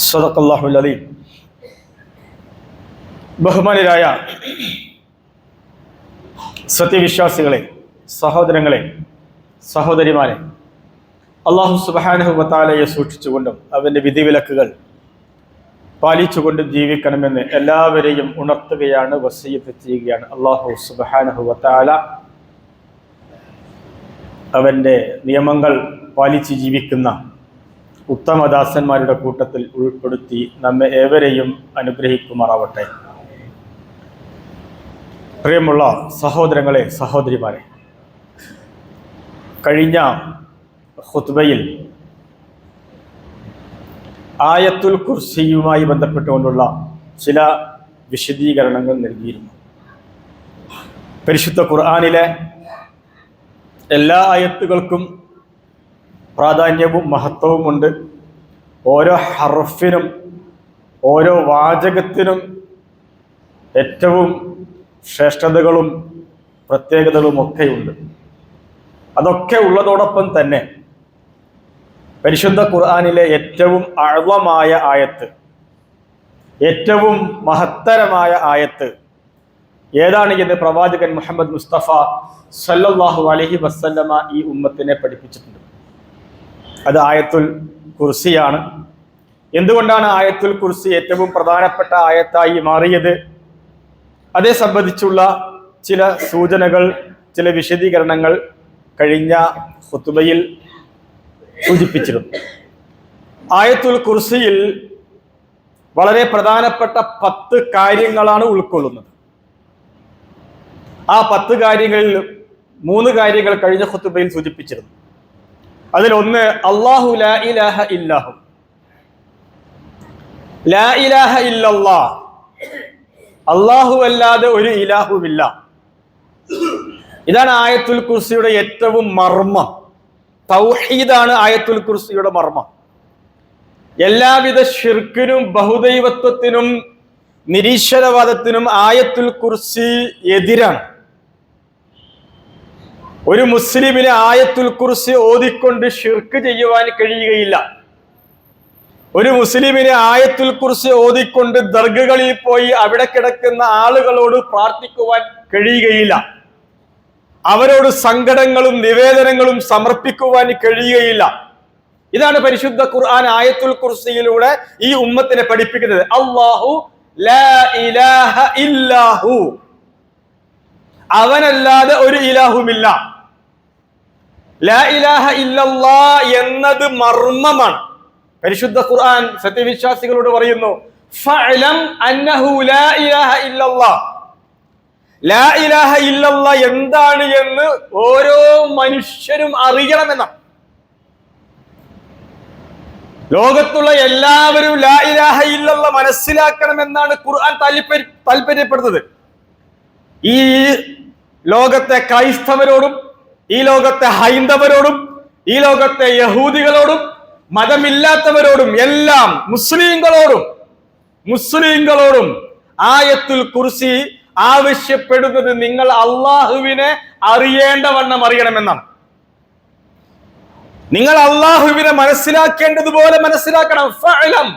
സദഖല്ലാഹുൽ അലീം. ബഹുമാനരായ സത്യവിശ്വാസികളെ, സഹോദരങ്ങളെ, സഹോദരിമാരെ, അല്ലാഹു സുബ്ഹാനഹു വ തആലയെ സൂക്ഷിച്ചുകൊണ്ടും അവൻ്റെ വിധിവിലക്കുകൾ പാലിച്ചുകൊണ്ടും ജീവിക്കണമെന്ന് എല്ലാവരെയും ഉണർത്തുകയാണ്, വസിയ്യത്ത് ചെയ്യുകയാണ്. അല്ലാഹു സുബ്ഹാനഹു വ തആല അവൻ്റെ നിയമങ്ങൾ പാലിച്ച് ജീവിക്കുന്ന ഉത്തമദാസന്മാരുടെ കൂട്ടത്തിൽ ഉൾപ്പെടുത്തി നമ്മെ ഏവരെയും അനുഗ്രഹിക്കുമാറാവട്ടെ. പ്രിയമുള്ള സഹോദരങ്ങളെ, സഹോദരിമാരെ, കഴിഞ്ഞ ഖുത്ബയിൽ ആയത്തുൽ കുർസിയുമായി ബന്ധപ്പെട്ടുകൊണ്ടുള്ള ചില വിശദീകരണങ്ങൾ നൽകിയിരുന്നു. പരിശുദ്ധ ഖുർആനിലെ എല്ലാ ആയത്തുകൾക്കും പ്രാധാന്യവും മഹത്വവുമുണ്ട്. ഓരോ ഹർഫിനും ഓരോ വാചകത്തിനും ഏറ്റവും ശ്രേഷ്ഠതകളും പ്രത്യേകതകളും ഒക്കെയുണ്ട്. അതൊക്കെ ഉള്ളതോടൊപ്പം തന്നെ പരിശുദ്ധ ഖുർആനിലെ ഏറ്റവും അഅ്ളമായ ആയത്ത്, ഏറ്റവും മഹത്തരമായ ആയത്ത് ഏതാണ് എന്ന് പ്രവാചകൻ മുഹമ്മദ് മുസ്തഫ സല്ലല്ലാഹു അലൈഹി വസല്ലമ ഈ ഉമ്മത്തിനെ പഠിപ്പിച്ചിട്ടുണ്ട്. അത് ആയത്തുൽ കുർസിയാണ്. എന്തുകൊണ്ടാണ് ആയത്തുൽ കുർസി ഏറ്റവും പ്രധാനപ്പെട്ട ആയത്തായി മാറിയത്? അതേ സംബന്ധിച്ചുള്ള ചില സൂചനകൾ, ചില വിശദീകരണങ്ങൾ കഴിഞ്ഞ ഖുത്ബയിൽ സൂചിപ്പിച്ചിരുന്നു. ആയത്തുൽ കുർസിയിൽ വളരെ പ്രധാനപ്പെട്ട 10 കാര്യങ്ങളാണ് ഉൾക്കൊള്ളുന്നത്. ആ 10 കാര്യങ്ങളിൽ 3 കാര്യങ്ങൾ കഴിഞ്ഞ ഖുത്ബയിൽ സൂചിപ്പിച്ചിരുന്നു. അതിലൊന്ന് അല്ലാഹു ലാ ഇലാഹ ഇല്ലാഹു, ലാ ഇലാഹ ഇല്ലല്ലാഹ്, അല്ലാഹു അല്ലാതെ ഒരു ഇലാഹുവില്ല. ഇതാണ് ആയത്തുൽ കുർസിയുടെ ഏറ്റവും മർമ്മം. തൗഹീദാണ് ആയത്തുൽ കുർസിയുടെ മർമ്മം. എല്ലാവിധ ശിർക്കിനും ബഹുദൈവത്വത്തിനും നിരീശ്വരവാദത്തിനും ആയത്തുൽ കുർസി എതിരാണ്. ഒരു മുസ്ലിമിന് ആയത്തുൽ കുർസി ഓതിക്കൊണ്ട് ശിർക്ക് ചെയ്യുവാൻ കഴിയുകയില്ല. ഒരു മുസ്ലിമിന് ആയത്തുൽ കുർസി ഓതിക്കൊണ്ട് ദർഗകളിൽ പോയി അവിടെ കിടക്കുന്ന ആളുകളോട് പ്രാർത്ഥിക്കുവാൻ കഴിയുകയില്ല. അവരോട് സങ്കടങ്ങളും നിവേദനങ്ങളും സമർപ്പിക്കുവാൻ കഴിയുകയില്ല. ഇതാണ് പരിശുദ്ധ ഖുർആൻ ആയത്തുൽ കുർസിയിലൂടെ ഈ ഉമ്മത്തിനെ പഠിപ്പിക്കുന്നത്. അല്ലാഹു ലാ ഇലാഹ ഇല്ലാഹു, അവനല്ലാതെ ഒരു ഇലാഹുമില്ല. ലാ ഇലാഹ ഇല്ലല്ലാഹ് എന്നത് മർമ്മമാണ്. പരിശുദ്ധ ഖുർആൻ സത്യവിശ്വാസികളോട് പറയുന്നു, ഫഅലം അന്നഹു ലാ ഇലാഹ ഇല്ലല്ലാഹ്. ലാ ഇലാഹ ഇല്ലല്ലാഹ് എന്താണ് എന്ന് ഓരോ മനുഷ്യരും അറിയണമെന്നാണ്. ലോകത്തുള്ള എല്ലാവരും ലാ ഇലാഹ ഇല്ലല്ലാഹ് മനസ്സിലാക്കണമെന്നാണ് ഖുർആൻ താല്പര്യപ്പെടുന്നത്. ഈ ലോകത്തെ ക്രൈസ്തവരോടും ഈ ലോകത്തെ ഹൈന്ദവരോടും ഈ ലോകത്തെ യഹൂദികളോടും മതമില്ലാത്തവരോടും എല്ലാം മുസ്ലിങ്ങളോടും ആയത്തുൽ കുർസി ആവശ്യപ്പെടുന്നത് നിങ്ങൾ അള്ളാഹുവിനെ അറിയേണ്ടവണ്ണം അറിയണമെന്നാണ്. നിങ്ങൾ അള്ളാഹുവിനെ മനസ്സിലാക്കേണ്ടതുപോലെ മനസ്സിലാക്കണം. ഫഅലം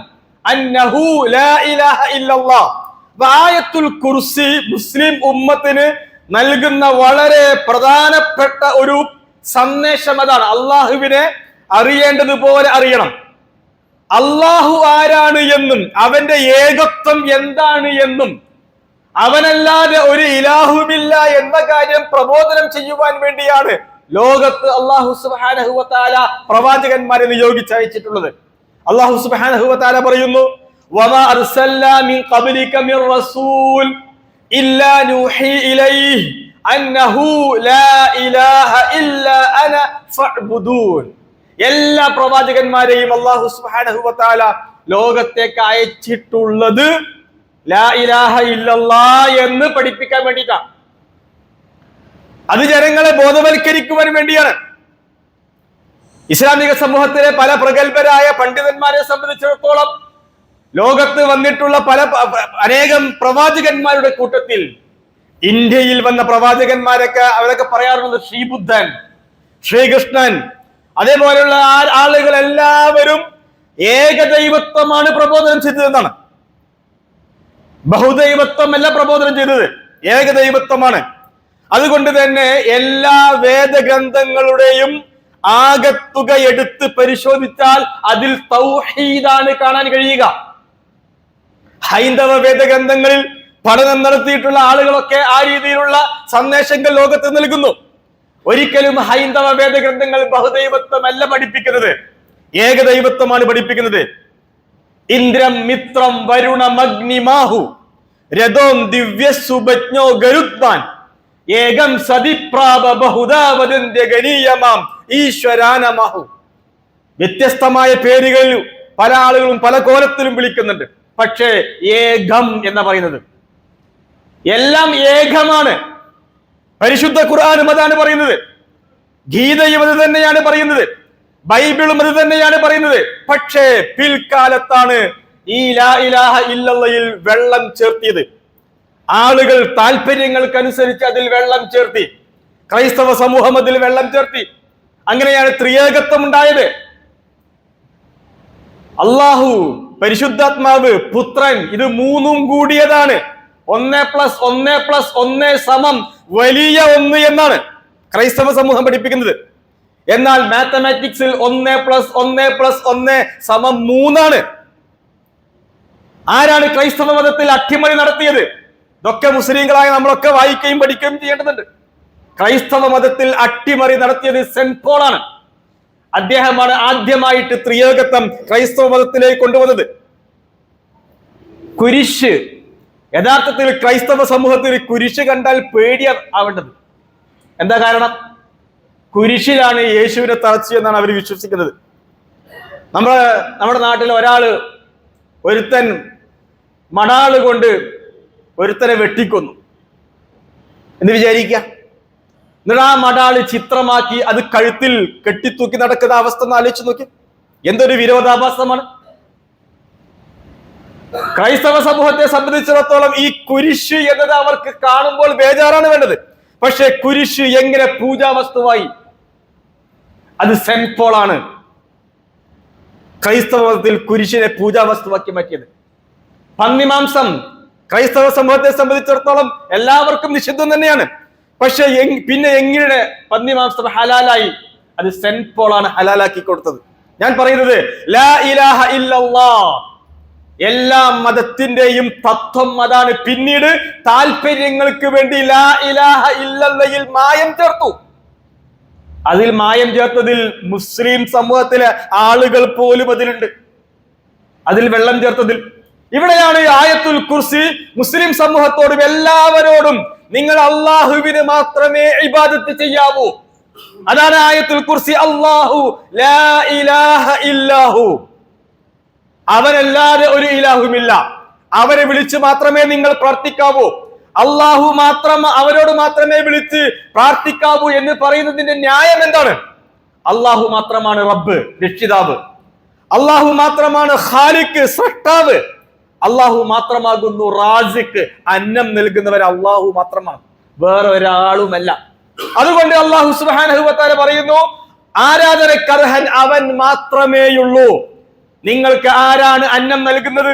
അന്നഹു ലാ ഇലാഹ ഇല്ലല്ലാഹ്. ആയത്തുൽ കുർസി മുസ്ലിം ഉമ്മത്തിന് നൽകുന്ന വളരെ പ്രധാനപ്പെട്ട ഒരു സന്ദേശം അതാണ്. അള്ളാഹുവിനെ അറിയേണ്ടതുപോലെ അറിയണം. അള്ളാഹു ആരാണ് എന്നും അവന്റെ ഏകത്വം എന്താണ് എന്നും അവനല്ലാതെ ഒരു ഇലാഹുമില്ല എന്ന കാര്യം പ്രബോധനം ചെയ്യുവാൻ വേണ്ടിയാണ് ലോകത്ത് അല്ലാഹു സുബ്ഹാനഹു വ തആല പ്രവാചകന്മാരെ നിയോഗിച്ചയച്ചിട്ടുള്ളത്. അല്ലാഹു സുബ്ഹാനഹു വ തആല പറയുന്നു, വമാ അർസൽനാ മിൻ ഖബ്ലിക മിർ റസൂൽ ഇല്ലാ നൂഹി ഇലൈഹി അന്നഹു ലാ ഇലാഹ ഇല്ലാ അന ഫഅ്ബുദൂൻ. എല്ലാ പ്രവാചകന്മാരെയും അല്ലാഹു സുബ്ഹാനഹു വ തആല ലോകത്തേക്ക് അയച്ചിട്ടുള്ളത് ലാ ഇലാഹ ഇല്ലല്ലാഹ് എന്ന് പഠിപ്പിക്കാൻ വേണ്ടിയിട്ടാണ്. അത് ജനങ്ങളെ ബോധവൽക്കരിക്കുവാൻ വേണ്ടിയാണ്. ഇസ്ലാമിക സമൂഹത്തിലെ പല പ്രഗത്ഭരായ പണ്ഡിതന്മാരെ സംബന്ധിച്ചിടത്തോളം ലോകത്ത് വന്നിട്ടുള്ള അനേകം പ്രവാചകന്മാരുടെ കൂട്ടത്തിൽ ഇന്ത്യയിൽ വന്ന പ്രവാചകന്മാരൊക്കെ അവരൊക്കെ പറയാറുള്ളത് ശ്രീബുദ്ധൻ, ശ്രീകൃഷ്ണൻ, അതേപോലെയുള്ള ആളുകൾ എല്ലാവരും ഏകദൈവത്വമാണ് പ്രബോധനം ചെയ്തതെന്നാണ്. ബഹുദൈവത്വമല്ല പ്രബോധനം ചെയ്തത്, ഏകദൈവത്വമാണ്. അതുകൊണ്ട് തന്നെ എല്ലാ വേദഗ്രന്ഥങ്ങളുടെയും ആകത്തുക എടുത്ത് പരിശോധിച്ചാൽ അതിൽ തൗഹീദാണ് കാണാൻ കഴിയുക. ഹൈന്ദവ വേദഗ്രന്ഥങ്ങളിൽ പഠനം നടത്തിയിട്ടുള്ള ആളുകളൊക്കെ ആ രീതിയിലുള്ള സന്ദേശങ്ങൾ ലോകത്ത് നൽകുന്നു. ഒരിക്കലും ഹൈന്ദവ വേദഗ്രന്ഥങ്ങൾ ബഹുദൈവത്വമല്ല പഠിപ്പിക്കുന്നത്, ഏകദൈവത്വമാണ് പഠിപ്പിക്കുന്നത്. ഇന്ദ്രം മിത്രം വരുണമഗ്നിമാഹു രഥോം ദിവ്യസുഭജ്ഞോ ഗരുത്മാൻ ഏകം സതിപ്രാപ ബഹുദാവദന്ത്യ ഗണീയമാം ഈശ്വരാനമഹു. വ്യത്യസ്തമായ പേരുകളിൽ പല ആളുകളും പല കോലത്തിലും വിളിക്കുന്നുണ്ട്. പക്ഷേ ഏകം എന്ന് പറയുന്നത് എല്ലാം ഏകമാണ്. പരിശുദ്ധ ഖുർആനും അതാണ് പറയുന്നത്, ഗീതയും അത് തന്നെയാണ് പറയുന്നത്, ബൈബിളും അത് തന്നെയാണ് പറയുന്നത്. പക്ഷേ പിൽക്കാലത്താണ് ഈ ലാ ഇലാഹ ഇല്ലല്ലയിൽ വെള്ളം ചേർത്തിയത്. ആളുകൾ താല്പര്യങ്ങൾക്കനുസരിച്ച് അതിൽ വെള്ളം ചേർത്തി. ക്രൈസ്തവ സമൂഹം അതിൽ വെള്ളം ചേർത്തി. അങ്ങനെയാണ് ത്രിയേകത്വം ഉണ്ടായത്. അള്ളാഹു, പരിശുദ്ധാത്മാവ്, പുത്രൻ, ഇത് മൂന്നും കൂടിയതാണ്. 1+1+1 വലിയ 1 എന്നാണ് ക്രൈസ്തവ സമൂഹം പഠിപ്പിക്കുന്നത്. എന്നാൽ മാത്തമാറ്റിക്സിൽ 1+1+1 3 ആരാണ് ക്രൈസ്തവ മതത്തിൽ അട്ടിമറി നടത്തിയത്? ഇതൊക്കെ മുസ്ലിങ്ങളായ നമ്മളൊക്കെ വായിക്കുകയും പഠിക്കുകയും ചെയ്യേണ്ടതുണ്ട്. ക്രൈസ്തവ മതത്തിൽ അട്ടിമറി നടത്തിയത് സെന്റ് പോളാണ്. അദ്ദേഹമാണ് ആദ്യമായിട്ട് ത്രിയേകത്വം ക്രൈസ്തവ മതത്തിലേക്ക് കൊണ്ടുവന്നത്. കുരിശ്, യഥാർത്ഥത്തിൽ ക്രൈസ്തവ സമൂഹത്തിൽ കുരിശ് കണ്ടാൽ പേടി ആവേണ്ടത്. എന്താ കാരണം? കുരിശിലാണ് യേശുവിനെ തറച്ചു എന്നാണ് അവർ വിശ്വസിക്കുന്നത്. നമ്മുടെ നാട്ടിൽ ഒരുത്തൻ മടാള് കൊണ്ട് ഒരുത്തനെ വെട്ടിക്കൊന്നു എന്ന് വിചാരിക്കുക. എന്നിട്ട് ആ മടാള് ചിത്രമാക്കി അത് കഴുത്തിൽ കെട്ടിത്തൂക്കി നടക്കുന്ന അവസ്ഥ ഒന്ന് ആലോചിച്ച് നോക്കി. എന്തൊരു വിരോധാഭാസമാണ്. ക്രൈസ്തവ സമൂഹത്തെ സംബന്ധിച്ചിടത്തോളം ഈ കുരിശ് എന്നത് അവർക്ക് കാണുമ്പോൾ ബേജാറാണ് വേണ്ടത്. പക്ഷെ കുരിശ് എങ്ങനെ പൂജാവസ്തുവായി? അത് സെന്റ് പോളാണ് ക്രൈസ്തവ മതത്തിൽ കുരിശിനെ പൂജാവസ്തുവാക്കി മാറ്റിയത്. പന്നിമാംസം ക്രൈസ്തവ സമൂഹത്തെ സംബന്ധിച്ചിടത്തോളം എല്ലാവർക്കും നിഷിദ്ധം തന്നെയാണ്. പക്ഷെ പിന്നെ എങ്ങനെ പന്നിമാംസം ഹലാലായി? അത് സെന്റ് പോളാണ് ഹലാലാക്കി കൊടുത്തത്. ഞാൻ പറയുന്നത് ലാ ഇലാഹ ഇല്ലല്ലാഹ്, എല്ലാ മതത്തിന്റെയും തത്വം അതാണ്. പിന്നീട് താല്പര്യങ്ങൾക്ക് വേണ്ടി ലാ ഇലാഹ ഇല്ലല്ലയിൽ മായം ചേർത്തു. അതിൽ മായം ചേർത്തതിൽ മുസ്ലിം സമൂഹത്തിലെ ആളുകൾ പോലും അതിലുണ്ട്, അതിൽ വെള്ളം ചേർത്തതിൽ. ഇവിടെയാണ് ആയത്തുൽ കുർസി മുസ്ലിം സമൂഹത്തോടും എല്ലാവരോടും നിങ്ങൾ അള്ളാഹുവിന് മാത്രമേ ഇബാദത്ത് ചെയ്യാവൂ. അതാണ് ആയത്തുൽ കുർസി. അല്ലാഹു ലാ ഇലാഹ ഇല്ലാഹു, അവനല്ലാതെ ഒരു ഇലാഹുമില്ല, അവരെ വിളിച്ച് മാത്രമേ നിങ്ങൾ പ്രാർത്ഥിക്കാവൂ. അള്ളാഹു മാത്രം, അവരോട് മാത്രമേ വിളിച്ച് പ്രാർത്ഥിക്കാവൂ എന്ന് പറയുന്നതിന്റെ ന്യായം എന്താണ്? അള്ളാഹു മാത്രമാണ് റബ്ബ്, രക്ഷിതാവ്. അള്ളാഹു മാത്രമാണ് ഖാലിഖ്, സൃഷ്ടാവ്. അള്ളാഹു മാത്രമാകുന്നു റാസിഖ്, അന്നം നൽകുന്നവർ അള്ളാഹു മാത്രമാണ്, വേറെ ഒരാളുമല്ല. അതുകൊണ്ട് അള്ളാഹു സുബ്ഹാനഹു വ തആല പറയുന്നു, ആരാധനക്കർഹൻ അവൻ മാത്രമേയുള്ളൂ. നിങ്ങൾക്ക് ആരാണ് അന്നം നൽകുന്നത്?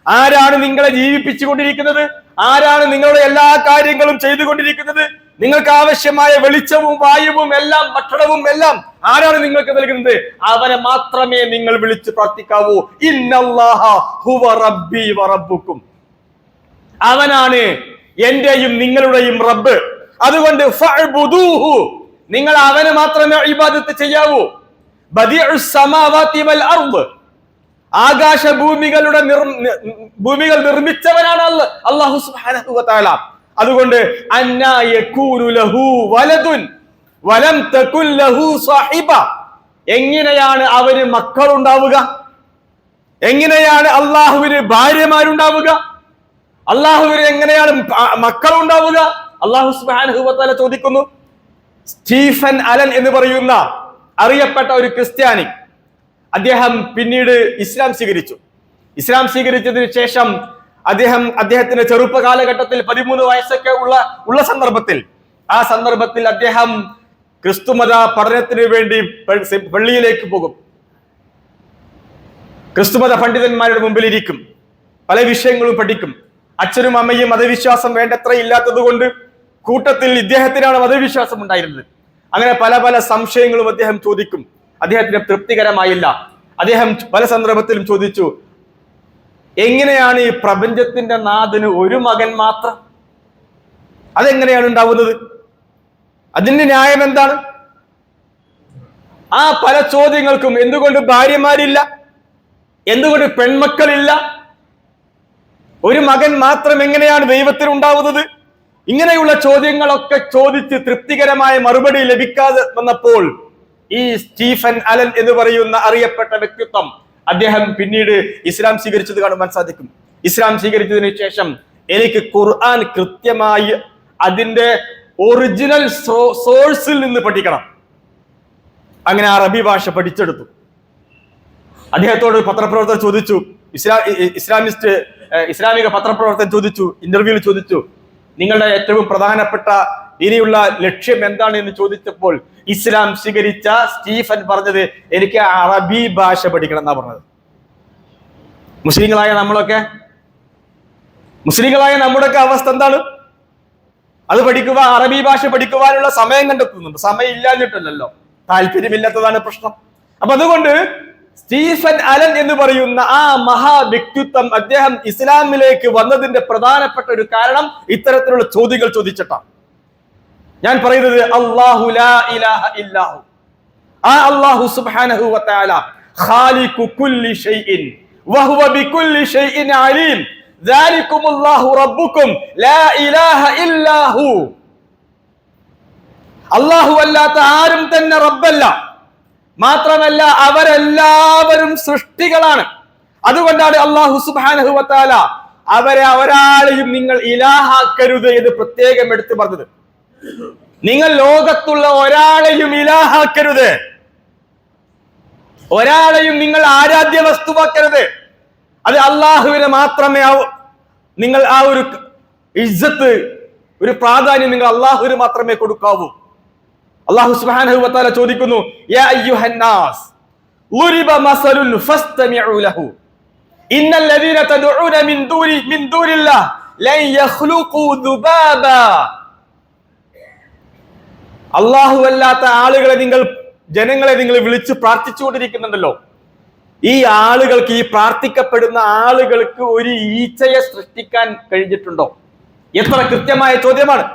ആരാണ് നിങ്ങളെ ജീവിപ്പിച്ചുകൊണ്ടിരിക്കുന്നത്? ആരാണ് നിങ്ങളുടെ എല്ലാ കാര്യങ്ങളും ചെയ്തുകൊണ്ടിരിക്കുന്നത്? നിങ്ങൾക്ക് ആവശ്യമായ വെളിച്ചവും വായുവും എല്ലാം ഭക്ഷണവും എല്ലാം ആരാണ് നിങ്ങൾക്ക് നൽകുന്നത്? അവനെ മാത്രമേ നിങ്ങൾ വിളിച്ച് പ്രാർത്ഥിക്കാവൂ. ഇന്നല്ലാഹ ഹുവ റബ്ബി വ റബ്ബുക്കും, അവനാണ് എന്റെയും നിങ്ങളുടെയും റബ്ബ്. അതുകൊണ്ട് ഫഅ്ബുദൂഹു, നിങ്ങൾ അവനെ മാത്രമേ ഇബാദത്ത് ചെയ്യാവൂ. ബദിഉസ് സമാവാതി വൽ അർദ്, ആകാശ ഭൂമികൾ നിർമ്മിച്ചവനാണ് അല്ലാഹു സുബ്ഹാനഹു വ തആല. അതുകൊണ്ട് അന്നാ യകൂനു ലഹു വലദുൻ വലം തകുൽ ലഹു സാഹിബ, എങ്ങനെയാണ് അവന് മക്കളുണ്ടാവുക? എങ്ങനെയാണ് അള്ളാഹുവിന് ഭാര്യമാരുണ്ടാവുക? അള്ളാഹുവിന് എങ്ങനെയാണ് മക്കളുണ്ടാവുക? അല്ലാഹു സുബ്ഹാനഹു വ തആല ചോദിക്കുന്നു. സ്റ്റീഫൻ അലൻ എന്ന് പറയുന്ന അറിയപ്പെട്ട ഒരു ക്രിസ്ത്യാനി, അദ്ദേഹം പിന്നീട് ഇസ്ലാം സ്വീകരിച്ചു. ഇസ്ലാം സ്വീകരിച്ചതിന് ശേഷം അദ്ദേഹത്തിന്റെ ചെറുപ്പ കാലഘട്ടത്തിൽ 13 വയസ്സൊക്കെ ഉള്ള സന്ദർഭത്തിൽ അദ്ദേഹം ക്രിസ്തുമത പഠനത്തിന് വേണ്ടി പള്ളിയിലേക്ക് പോകും. ക്രിസ്തുമത പണ്ഡിതന്മാരുടെ മുമ്പിലിരിക്കും, പല വിഷയങ്ങളും പഠിക്കും. അച്ഛനും അമ്മയും മതവിശ്വാസം വേണ്ടത്ര ഇല്ലാത്തത് കൊണ്ട് കൂട്ടത്തിൽ ഇദ്ദേഹത്തിനാണ് മതവിശ്വാസം ഉണ്ടായിരുന്നത്. അങ്ങനെ പല പല സംശയങ്ങളും അദ്ദേഹം ചോദിക്കും. അദ്ദേഹത്തിന് തൃപ്തികരമായില്ല. അദ്ദേഹം പല സന്ദർഭത്തിലും ചോദിച്ചു, എങ്ങനെയാണ് ഈ പ്രപഞ്ചത്തിന്റെ നാഥന് ഒരു മകൻ മാത്രം? അതെങ്ങനെയാണ് ഉണ്ടാവുന്നത്? അതിന്റെ ന്യായം എന്താണ്? ആ പല ചോദ്യങ്ങൾക്കും എന്തുകൊണ്ട് ഭാര്യമാരില്ല, എന്തുകൊണ്ട് പെൺമക്കളില്ല, ഒരു മകൻ മാത്രം എങ്ങനെയാണ് ദൈവത്തിന് ഉണ്ടാവുന്നത്? ഇങ്ങനെയുള്ള ചോദ്യങ്ങളൊക്കെ ചോദിച്ച് തൃപ്തികരമായ മറുപടി ലഭിക്കാതെ വന്നപ്പോൾ ഈ സ്റ്റീഫൻ അലൻ എന്ന് പറയുന്ന അറിയപ്പെട്ട വ്യക്തിത്വം, അദ്ദേഹം പിന്നീട് ഇസ്ലാം സ്വീകരിച്ചത് കാണുവാൻ സാധിക്കും. ഇസ്ലാം സ്വീകരിച്ചതിന് ശേഷം എനിക്ക് ഖുർആൻ കൃത്യമായി അതിന്റെ ഒറിജിനൽ സോഴ്സിൽ നിന്ന് പഠിക്കണം. അങ്ങനെ അറബി ഭാഷ പഠിച്ചെടുത്തു. അദ്ദേഹത്തോട് പത്രപ്രവർത്തകർ ചോദിച്ചു, ഇസ്ലാമിക പത്രപ്രവർത്തകൻ ചോദിച്ചു, ഇന്റർവ്യൂവിൽ ചോദിച്ചു, നിങ്ങളുടെ ഏറ്റവും പ്രധാനപ്പെട്ട ഇനിയുള്ള ലക്ഷ്യം എന്താണ് എന്ന് ചോദിച്ചപ്പോൾ ഇസ്ലാം സ്വീകരിച്ച സ്റ്റീഫൻ പറഞ്ഞത്, എനിക്ക് അറബി ഭാഷ പഠിക്കണം എന്നാ പറഞ്ഞത്. മുസ്ലിങ്ങളായ നമ്മുടെയൊക്കെ അവസ്ഥ എന്താണ്? അത് പഠിക്കുക, അറബി ഭാഷ പഠിക്കുവാനുള്ള സമയം കണ്ടെത്തുന്നുണ്ട്. സമയം ഇല്ലാഞ്ഞിട്ടല്ലോ, താല്പര്യമില്ലാത്തതാണ് പ്രശ്നം. അപ്പൊ അതുകൊണ്ട് സ്റ്റീഫൻ അലൻ എന്ന് പറയുന്ന ആ മഹാ വ്യക്തിത്വം, അദ്ദേഹം ഇസ്ലാമിലേക്ക് വന്നതിന്റെ പ്രധാനപ്പെട്ട ഒരു കാരണം ഇത്തരത്തിലുള്ള ചോദ്യങ്ങൾ ചോദിച്ചിട്ടാണ്. ഞാൻ പറയുന്നത് അല്ലാഹു ലാ ഇലാഹ ഇല്ലാഹു, ആ അല്ലാഹു സുബ്ഹാനഹു വ തആല ഖാലിഖു കുല്ലി ഷൈഇൻ വഹുവ ബികുല്ലി ഷൈഇൻ അലീം ദാലികുമുല്ലാഹു റബ്ബുക്കും ലാ ഇലാഹ ഇല്ലാഹു. അല്ലാഹു അല്ലാത്ത ആരും തന്നെ റബ്ബല്ല, മാത്രമല്ല അവരെല്ലാവരും സൃഷ്ടികളാണ്. അതുകൊണ്ടാണ് അല്ലാഹു സുബ്ഹാനഹു വ തആല അവരെ ഒരാളെയും നിങ്ങൾ ഇലാഹാക്കരുത് എന്ന് പ്രത്യേകം എടുത്തു പറഞ്ഞത്. നിങ്ങൾ ലോകത്തുള്ള ഒരാളെയും ഇലാഹാക്കരുത്, ഒരാളെയും നിങ്ങൾ ആരാധ്യ വസ്തുവാക്കരുത്. അത് അള്ളാഹുവിനെ മാത്രമേ നിങ്ങൾ ആ ഒരു ഇസ്സത്ത്, ഒരു പ്രാധാന്യം നിങ്ങൾ അള്ളാഹുവിന് മാത്രമേ കൊടുക്കാവൂ. അല്ലാഹു സുബ്ഹാനഹു വ തആല ചോദിക്കുന്നു, യാ അയ്യുഹന്നാസ് ളുരിബ മസലുൻ ഫസ്തമിഉ ലഹു ഇന്നൽ ലദീന തദ്ഉന മിൻ ദൂനില്ലാഹ് ലൻ യഖ്ലുഖു ദുബാബ. അല്ലാഹു അല്ലാത്ത ആളുകളെ ജനങ്ങളെ നിങ്ങൾ വിളിച്ച് പ്രാർത്ഥിച്ചുകൊണ്ടിരിക്കുന്നുണ്ടല്ലോ, ഈ ആളുകൾക്ക്, ഈ പ്രാർത്ഥിക്കപ്പെടുന്ന ആളുകൾക്ക് ഒരു ഈച്ചയെ സൃഷ്ടിക്കാൻ കഴിഞ്ഞിട്ടുണ്ടോ? എത്ര കൃത്യമായ ചോദ്യമാണ്.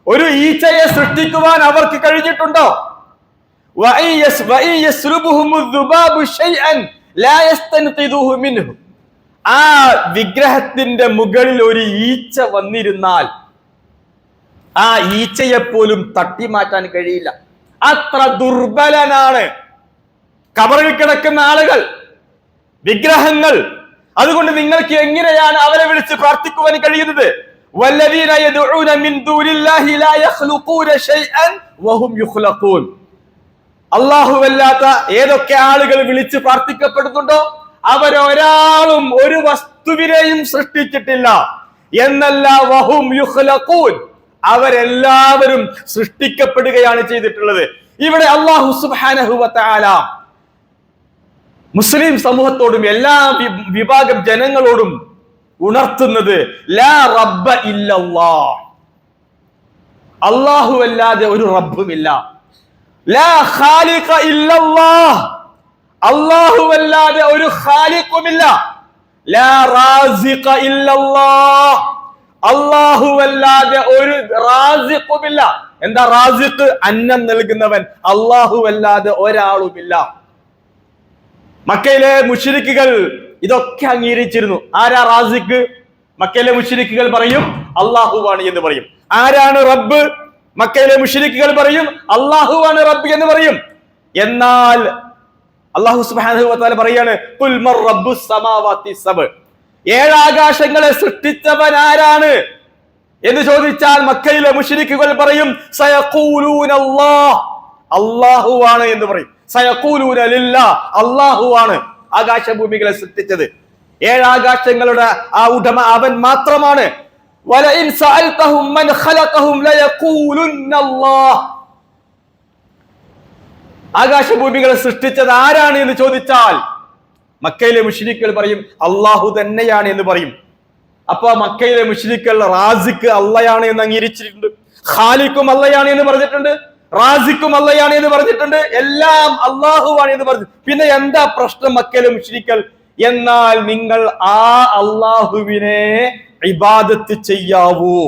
ഒരു ഈച്ചയെ സൃഷ്ടിക്കുവാൻ അവർക്ക് കഴിഞ്ഞിട്ടുണ്ടോ? ആ വിഗ്രഹത്തിന്റെ മുകളിൽ ഒരു ഈച്ച വന്നിരുന്നാൽ ആ ഈച്ചയെ പോലും തട്ടിമാറ്റാൻ കഴിയില്ല. അത്ര ദുർബലനാണ് കബറിൽ കിടക്കുന്ന ആളുകൾ, വിഗ്രഹങ്ങൾ. അതുകൊണ്ട് നിങ്ങൾക്ക് എങ്ങനെയാണ് അവരെ വിളിച്ച് പ്രാർത്ഥിക്കുവാൻ കഴിയുന്നത്? വല്ലദീന യദ്ഊന മിൻ ദൂനില്ലാഹി ലാ യഖ്ലുഖൂന ശൈഅൻ വഹും യുഖ്ലഖൂൻ. അല്ലാഹുവല്ലാത്ത ഏതൊക്കെ ആളുകൾ വിളിച്ച് പ്രാർത്ഥിക്കപ്പെടുന്നുണ്ടോ അവരൊരാളും ഒരു വസ്തുവിനെയും സൃഷ്ടിച്ചിട്ടില്ല എന്നല്ല, വഹും യുഖ്ലഖൂൻ, അവരെല്ലാവരും സൃഷ്ടിക്കപ്പെടുകയാണ് ചെയ്തിട്ടുള്ളത്. ഇവിടെ അല്ലാഹു സുബ്ഹാനഹു വ തആല മുസ്ലിം സമൂഹത്തോടും എല്ലാ വിഭാഗം ജനങ്ങളോടും ഉണർത്തുന്നത് ലാ റബ്ബ ഇല്ലല്ലാഹ്, അല്ലാഹു അല്ലാതെ ഒരു റബ്ബുമില്ല. ലാ ഖാലിഖ ഇല്ലല്ലാഹ്, അല്ലാഹു അല്ലാതെ ഒരു ഖാലിഖുമില്ല. ലാ റാസിഖ ഇല്ലല്ലാഹ്, അല്ലാഹു അല്ലാതെ ഒരു റാസിഖുമില്ല. എന്താ റാസിഖ്? അന്നം നൽകുന്നവൻ. അല്ലാഹു അല്ലാതെ ഒരാളുമില്ല. മക്കയിലെ മുശ്രിക്കുകൾ ഇതൊക്കെ അംഗീകരിച്ചിരുന്നു. ആരാ റാസിഖ്? മക്കയിലെ മുശ്രിക്കുകൾ പറയും അല്ലാഹുവാണ് എന്ന് പറയും. ആരാണ് റബ്ബ്? മക്കയിലെ മുശ്രിക്കുകൾ പറയും അല്ലാഹുവാണ് റബ്ബ് എന്ന് പറയും. എന്നാൽ അല്ലാഹു സുബ്ഹാനഹു വ തആല പറയാണ് ഖുൽ മർ റബ്ബുസ് സമാവാതി സബ്, ഏഴാകാശങ്ങളെ സൃഷ്ടിച്ചവൻ ആരാണ് എന്ന് ചോദിച്ചാൽ മക്കയിലെ മുശ്രിക്കുകൾ പറയും സയഖൂലൂന അല്ലാഹ്, അല്ലാഹുവാണ് എന്ന് പറയും. സയഖൂലൂന ലില്ലാഹ്, അല്ലാഹുവാണ് ആകാശഭൂമികളെ സൃഷ്ടിച്ചത്. ഏഴാകാശങ്ങളുടെ ആ ഉടമ അവൻ മാത്രമാണ്. വലഇൻ സഅൽതഹും മൻ ഖലഖഹും ലയഖൂലുന്ന അല്ലാഹ്, ആകാശഭൂമികളെ സൃഷ്ടിച്ചത് ആരാണ് എന്ന് ചോദിച്ചാൽ മക്കയിലെ മുശ്രിക്കുകൾ പറയും അള്ളാഹു തന്നെയാണ് എന്ന് പറയും. അപ്പൊ മക്കയിലെ മുശ്രിക്കുകൾ റാസിഖ് അള്ളയാണ് എന്ന് അംഗീകരിച്ചിട്ടുണ്ട്, ഖാലിഖും അള്ളയാണ് എന്ന് പറഞ്ഞിട്ടുണ്ട്, റാസിഖും അള്ളയാണ് എന്ന് പറഞ്ഞിട്ടുണ്ട്, എല്ലാം അള്ളാഹുവാണ് എന്ന് പറഞ്ഞു. പിന്നെ എന്താ പ്രശ്നം മക്കയിലെ മുശ്രിക്കുകൾ? എന്നാൽ നിങ്ങൾ ആ അള്ളാഹുവിനെ ഇബാദത്ത് ചെയ്യാവൂ,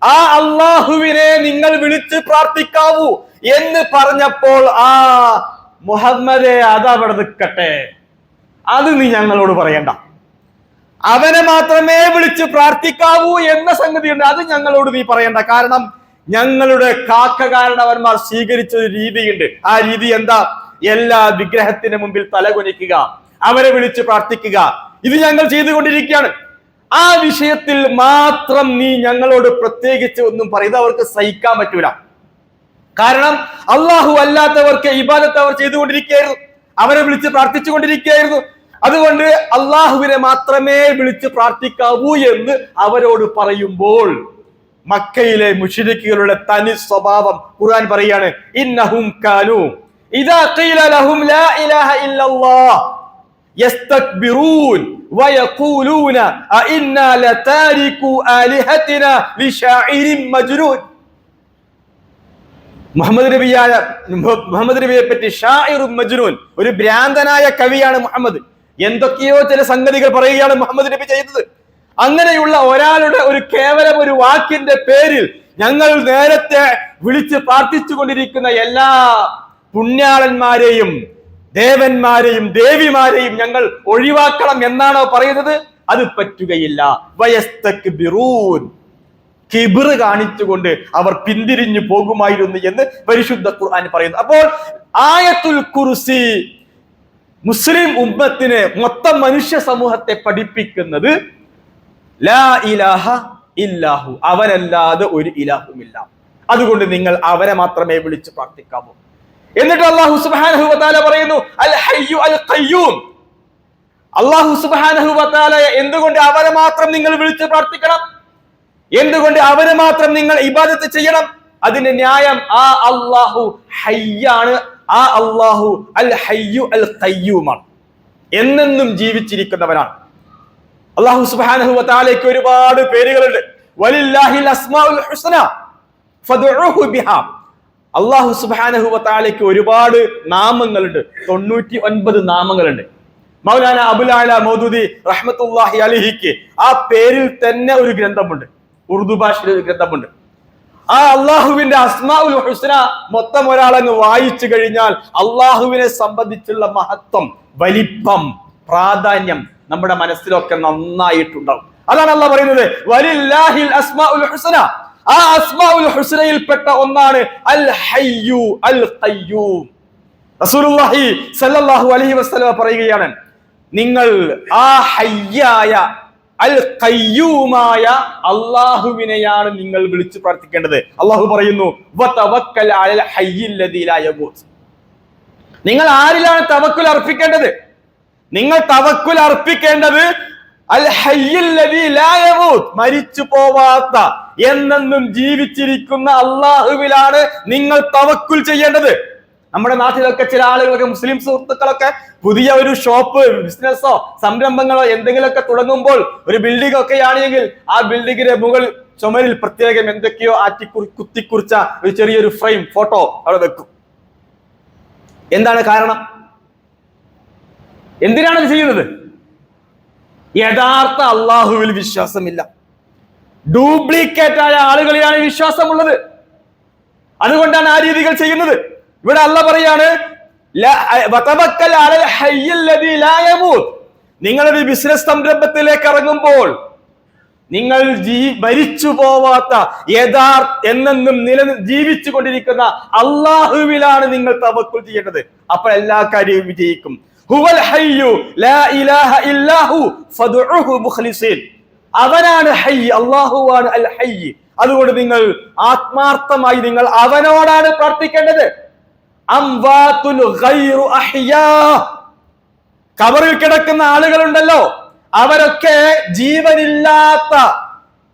ആ അള്ളാഹുവിനെ നിങ്ങൾ വിളിച്ച് പ്രാർത്ഥിക്കാവൂ എന്ന് പറഞ്ഞപ്പോൾ ആ മുഹമ്മദെ അതവിടെ നിൽക്കട്ടെ, അത് നീ ഞങ്ങളോട് പറയണ്ട, അവനെ മാത്രമേ വിളിച്ച് പ്രാർത്ഥിക്കാവൂ എന്ന സംഗതിയുണ്ട്, അത് ഞങ്ങളോട് നീ പറയണ്ട. കാരണം ഞങ്ങളുടെ കാരണവന്മാർ സ്വീകരിച്ച ഒരു രീതിയുണ്ട്. ആ രീതി എന്താ? എല്ലാ വിഗ്രഹത്തിന് മുമ്പിൽ തലകുനിക്കുക, അവരെ വിളിച്ച് പ്രാർത്ഥിക്കുക. ഇത് ഞങ്ങൾ ചെയ്തുകൊണ്ടിരിക്കുകയാണ്. ആ വിഷയത്തിൽ മാത്രം നീ ഞങ്ങളോട് പ്രത്യേകിച്ച് ഒന്നും പറയുന്നത് അവർക്ക് സഹിക്കാൻ പറ്റൂല. കാരണം അള്ളാഹു അല്ലാത്തവർക്ക് ഇബാദത്ത് അവർ ചെയ്തുകൊണ്ടിരിക്കുകയായിരുന്നു, അവരെ വിളിച്ച് പ്രാർത്ഥിച്ചുകൊണ്ടിരിക്കുകയായിരുന്നു. അതുകൊണ്ട് അള്ളാഹുവിനെ മാത്രമേ വിളിച്ച് പ്രാർത്ഥിക്കാവൂ എന്ന് അവരോട് പറയുമ്പോൾ മക്കയിലെ മുശ്രിക്കുകളുടെ തനി സ്വഭാവം ഖുർആൻ പറയാണ്, ഇന്നഹും കാനൂ ഇദാ ഖീല ലഹും ലാ ഇലാഹ ഇല്ലല്ലാഹ് യസ്തക്ബിറൂൻ വയഖൂലൂന അഇന്നാ ലതാരികു ആലിഹതിനാ ലിശാഇരിൻ മജ്നൂൻ. മുഹമ്മദ് നബിയെ പറ്റി ഷാഇറും മജ്നൂൻ, ഒരു ഭ്രാന്തനായ കവിയാണ് മുഹമ്മദ്. എന്തൊക്കെയോ ചില സംഗതികൾ പറയുകയാണ് മുഹമ്മദ് നബി ചെയ്തത്. അങ്ങനെയുള്ള ഒരാളുടെ കേവലം ഒരു വാക്കിന്റെ പേരിൽ ഞങ്ങൾ നേരത്തെ വിളിച്ച് പ്രാർത്ഥിച്ചു കൊണ്ടിരിക്കുന്ന എല്ലാ പുണ്യാളന്മാരെയും ദേവന്മാരെയും ദേവിമാരെയും ഞങ്ങൾ ഒഴിവാക്കണം എന്നാണോ പറയുന്നത്? അത് പറ്റുകയില്ല. വയസ്തക്ബിറൂൻ, കിബിർ കാണിച്ചുകൊണ്ട് അവർ പിന്തിരിഞ്ഞു പോകുമായിരുന്നു എന്ന് പരിശുദ്ധ ഖുർആൻ പറയുന്നു. അപ്പോൾ ആയത്തുൽ കുർസി മുസ്ലിം ഉമ്മത്തിനെ, മൊത്തം മനുഷ്യ സമൂഹത്തെ പഠിപ്പിക്കുന്നത് ലാ ഇലാഹ ഇല്ലാഹു, അവനല്ലാതെ ഒരു ഇലാഹുമില്ല, അതുകൊണ്ട് നിങ്ങൾ അവരെ മാത്രമേ വിളിച്ച് പ്രാർത്ഥിക്കാവൂ. എന്നിട്ട് അല്ലാഹു സുബ്ഹാനഹു വ തആല പറയുന്നു അൽ ഹയ്യു അൽ ഖയ്യൂം. അല്ലാഹു സുബ്ഹാനഹു വ തആല എന്തുകൊണ്ട് അവരെ മാത്രം നിങ്ങൾ വിളിച്ച് പ്രാർത്ഥിക്കണം, എന്തുകൊണ്ട് അവരെ മാത്രം നിങ്ങൾ ഇബാദത്ത് ചെയ്യണം? അതിന്റെ ന്യായം ആ അല്ലാഹു ഹയ്യാണ്, ആ അല്ലാഹു അൽ ഹയ്യു അൽ ഖയ്യൂമാണ്, എന്നെന്നും ജീവിച്ചിരിക്കുന്നവനാണ്. അല്ലാഹു സുബ്ഹാനഹു വ തആലയ്ക്ക് ഒരുപാട് പേരുകളുണ്ട്. വലില്ലാഹിൽ അസ്മാഉൽ ഹുസ്ന ഫദ്ഉഹു ബിഹാ. അല്ലാഹു സുബ്ഹാനഹു വ തആലയ്ക്ക് ഒരുപാട് നാമങ്ങളുണ്ട്, 99 നാമങ്ങളുണ്ട്. മൗലാന അബുൽ അഅല മൗദൂദി റഹ്മത്തുള്ളാഹി അലൈഹിക്ക് ആ പേരിൽ തന്നെ ഒരു ഗ്രന്ഥമുണ്ട്, ഉറുദു ഭാഷയിൽ ഒരു ഗ്രന്ഥമുണ്ട്. ആ അള്ളാഹുവിന്റെ അസ്മാഉൽ ഹുസ്ന മൊത്തം ഒരാളങ്ങ് വായിച്ചു കഴിഞ്ഞാൽ അള്ളാഹുവിനെ സംബന്ധിച്ചുള്ള മഹത്വം, വലിപ്പം, പ്രാധാന്യം നമ്മുടെ മനസ്സിലൊക്കെ നന്നായിട്ടുണ്ടാവും. അതാണ് അള്ളാഹ് പറയുന്നത് വലില്ലാഹിൽ അസ്മാഉൽ ഹുസ്ന. ആ അസ്മാഉൽ ഹുസ്നയിൽപ്പെട്ട ഒന്നാണ് അൽ ഹയ്യു അൽ ഖയ്യൂം. റസൂലുള്ളാഹി സ്വല്ലല്ലാഹു അലൈഹി വസല്ലം പറയുകയാണ്, നിങ്ങൾ ആ ഹയ്യായ അൽ ഖയ്യൂമായ അല്ലാഹുവിനെയാണ് നിങ്ങൾ വിളിച്ചു പ്രാർത്ഥിക്കേണ്ടത്. അല്ലാഹു പറയുന്നു വതവക്കൽ അലൽ ഹയ്യിൽ ലദീ ലാ യമൂത്ത്. നിങ്ങൾ ആരിലാണ് തവക്കുൽ അർപ്പിക്കേണ്ടത്? നിങ്ങൾ തവക്കുൽ അർപ്പിക്കേണ്ടത് അൽ ഹയ്യിൽ ലദീ ലാ യമൂത്ത്, മരിച്ചു പോവാത്ത എന്നെന്നും ജീവിച്ചിരിക്കുന്ന അല്ലാഹുവിലാണ് നിങ്ങൾ തവക്കുൽ ചെയ്യേണ്ടത്. നമ്മുടെ നാട്ടിലൊക്കെ ചില ആളുകളൊക്കെ, മുസ്ലിം സുഹൃത്തുക്കളൊക്കെ പുതിയ ഒരു ഷോപ്പ്, ബിസിനസ്സോ സംരംഭങ്ങളോ എന്തെങ്കിലുമൊക്കെ തുടങ്ങുമ്പോൾ, ഒരു ബിൽഡിംഗ് ഒക്കെ ആണെങ്കിൽ ആ ബിൽഡിങ്ങിന്റെ മുകൾ ചുമരിൽ പ്രത്യേകം എന്തൊക്കെയോ കുത്തിക്കുറിച്ച ഒരു ചെറിയൊരു ഫ്രെയിം ഫോട്ടോ അവിടെ വെക്കും. എന്താണ് കാരണം? എന്തിനാണ് ഇത് ചെയ്യുന്നത്? യഥാർത്ഥ അള്ളാഹുവിൽ വിശ്വാസമില്ല, ഡ്യൂപ്ലിക്കേറ്റ് ആയ ആളുകളിലാണ് വിശ്വാസമുള്ളത്. അതുകൊണ്ടാണ് ആ രീതികൾ ചെയ്യുന്നത്. ഇവിടെ അല്ലാഹ് പറയാണ് നിങ്ങളൊരു ബിസിനസ് സംരംഭത്തിലേക്ക് ഇറങ്ങുമ്പോൾ നിങ്ങൾ മരിച്ചു പോവാത്ത എന്നെന്നും ജീവിച്ചു കൊണ്ടിരിക്കുന്ന അള്ളാഹുവിലാണ് നിങ്ങൾ തവക്കുൽ ചെയ്യേണ്ടത്. അപ്പോൾ എല്ലാ കാര്യവും വിജയിക്കും. ഹുവൽ ഹയ്യു ലാ ഇലാഹ ഇല്ലാഹു ഫദ്ഉഹു മുഖ്ലിസീൻ. അവനാണ് ഹയ്യ്, അല്ലാഹുവാണ് അൽ ഹയ്യ്. അതുകൊണ്ട് നിങ്ങൾ ആത്മാർത്ഥമായി നിങ്ങൾ അവനോടാണ് പ്രാർത്ഥിക്കേണ്ടത്. അംവാതുൽ ഗൈറു അഹ്യാ. ഖബറിൽ കിടക്കുന്ന ആളുകളുണ്ടല്ലോ, അവരൊക്കെ ജീവനില്ലാത്ത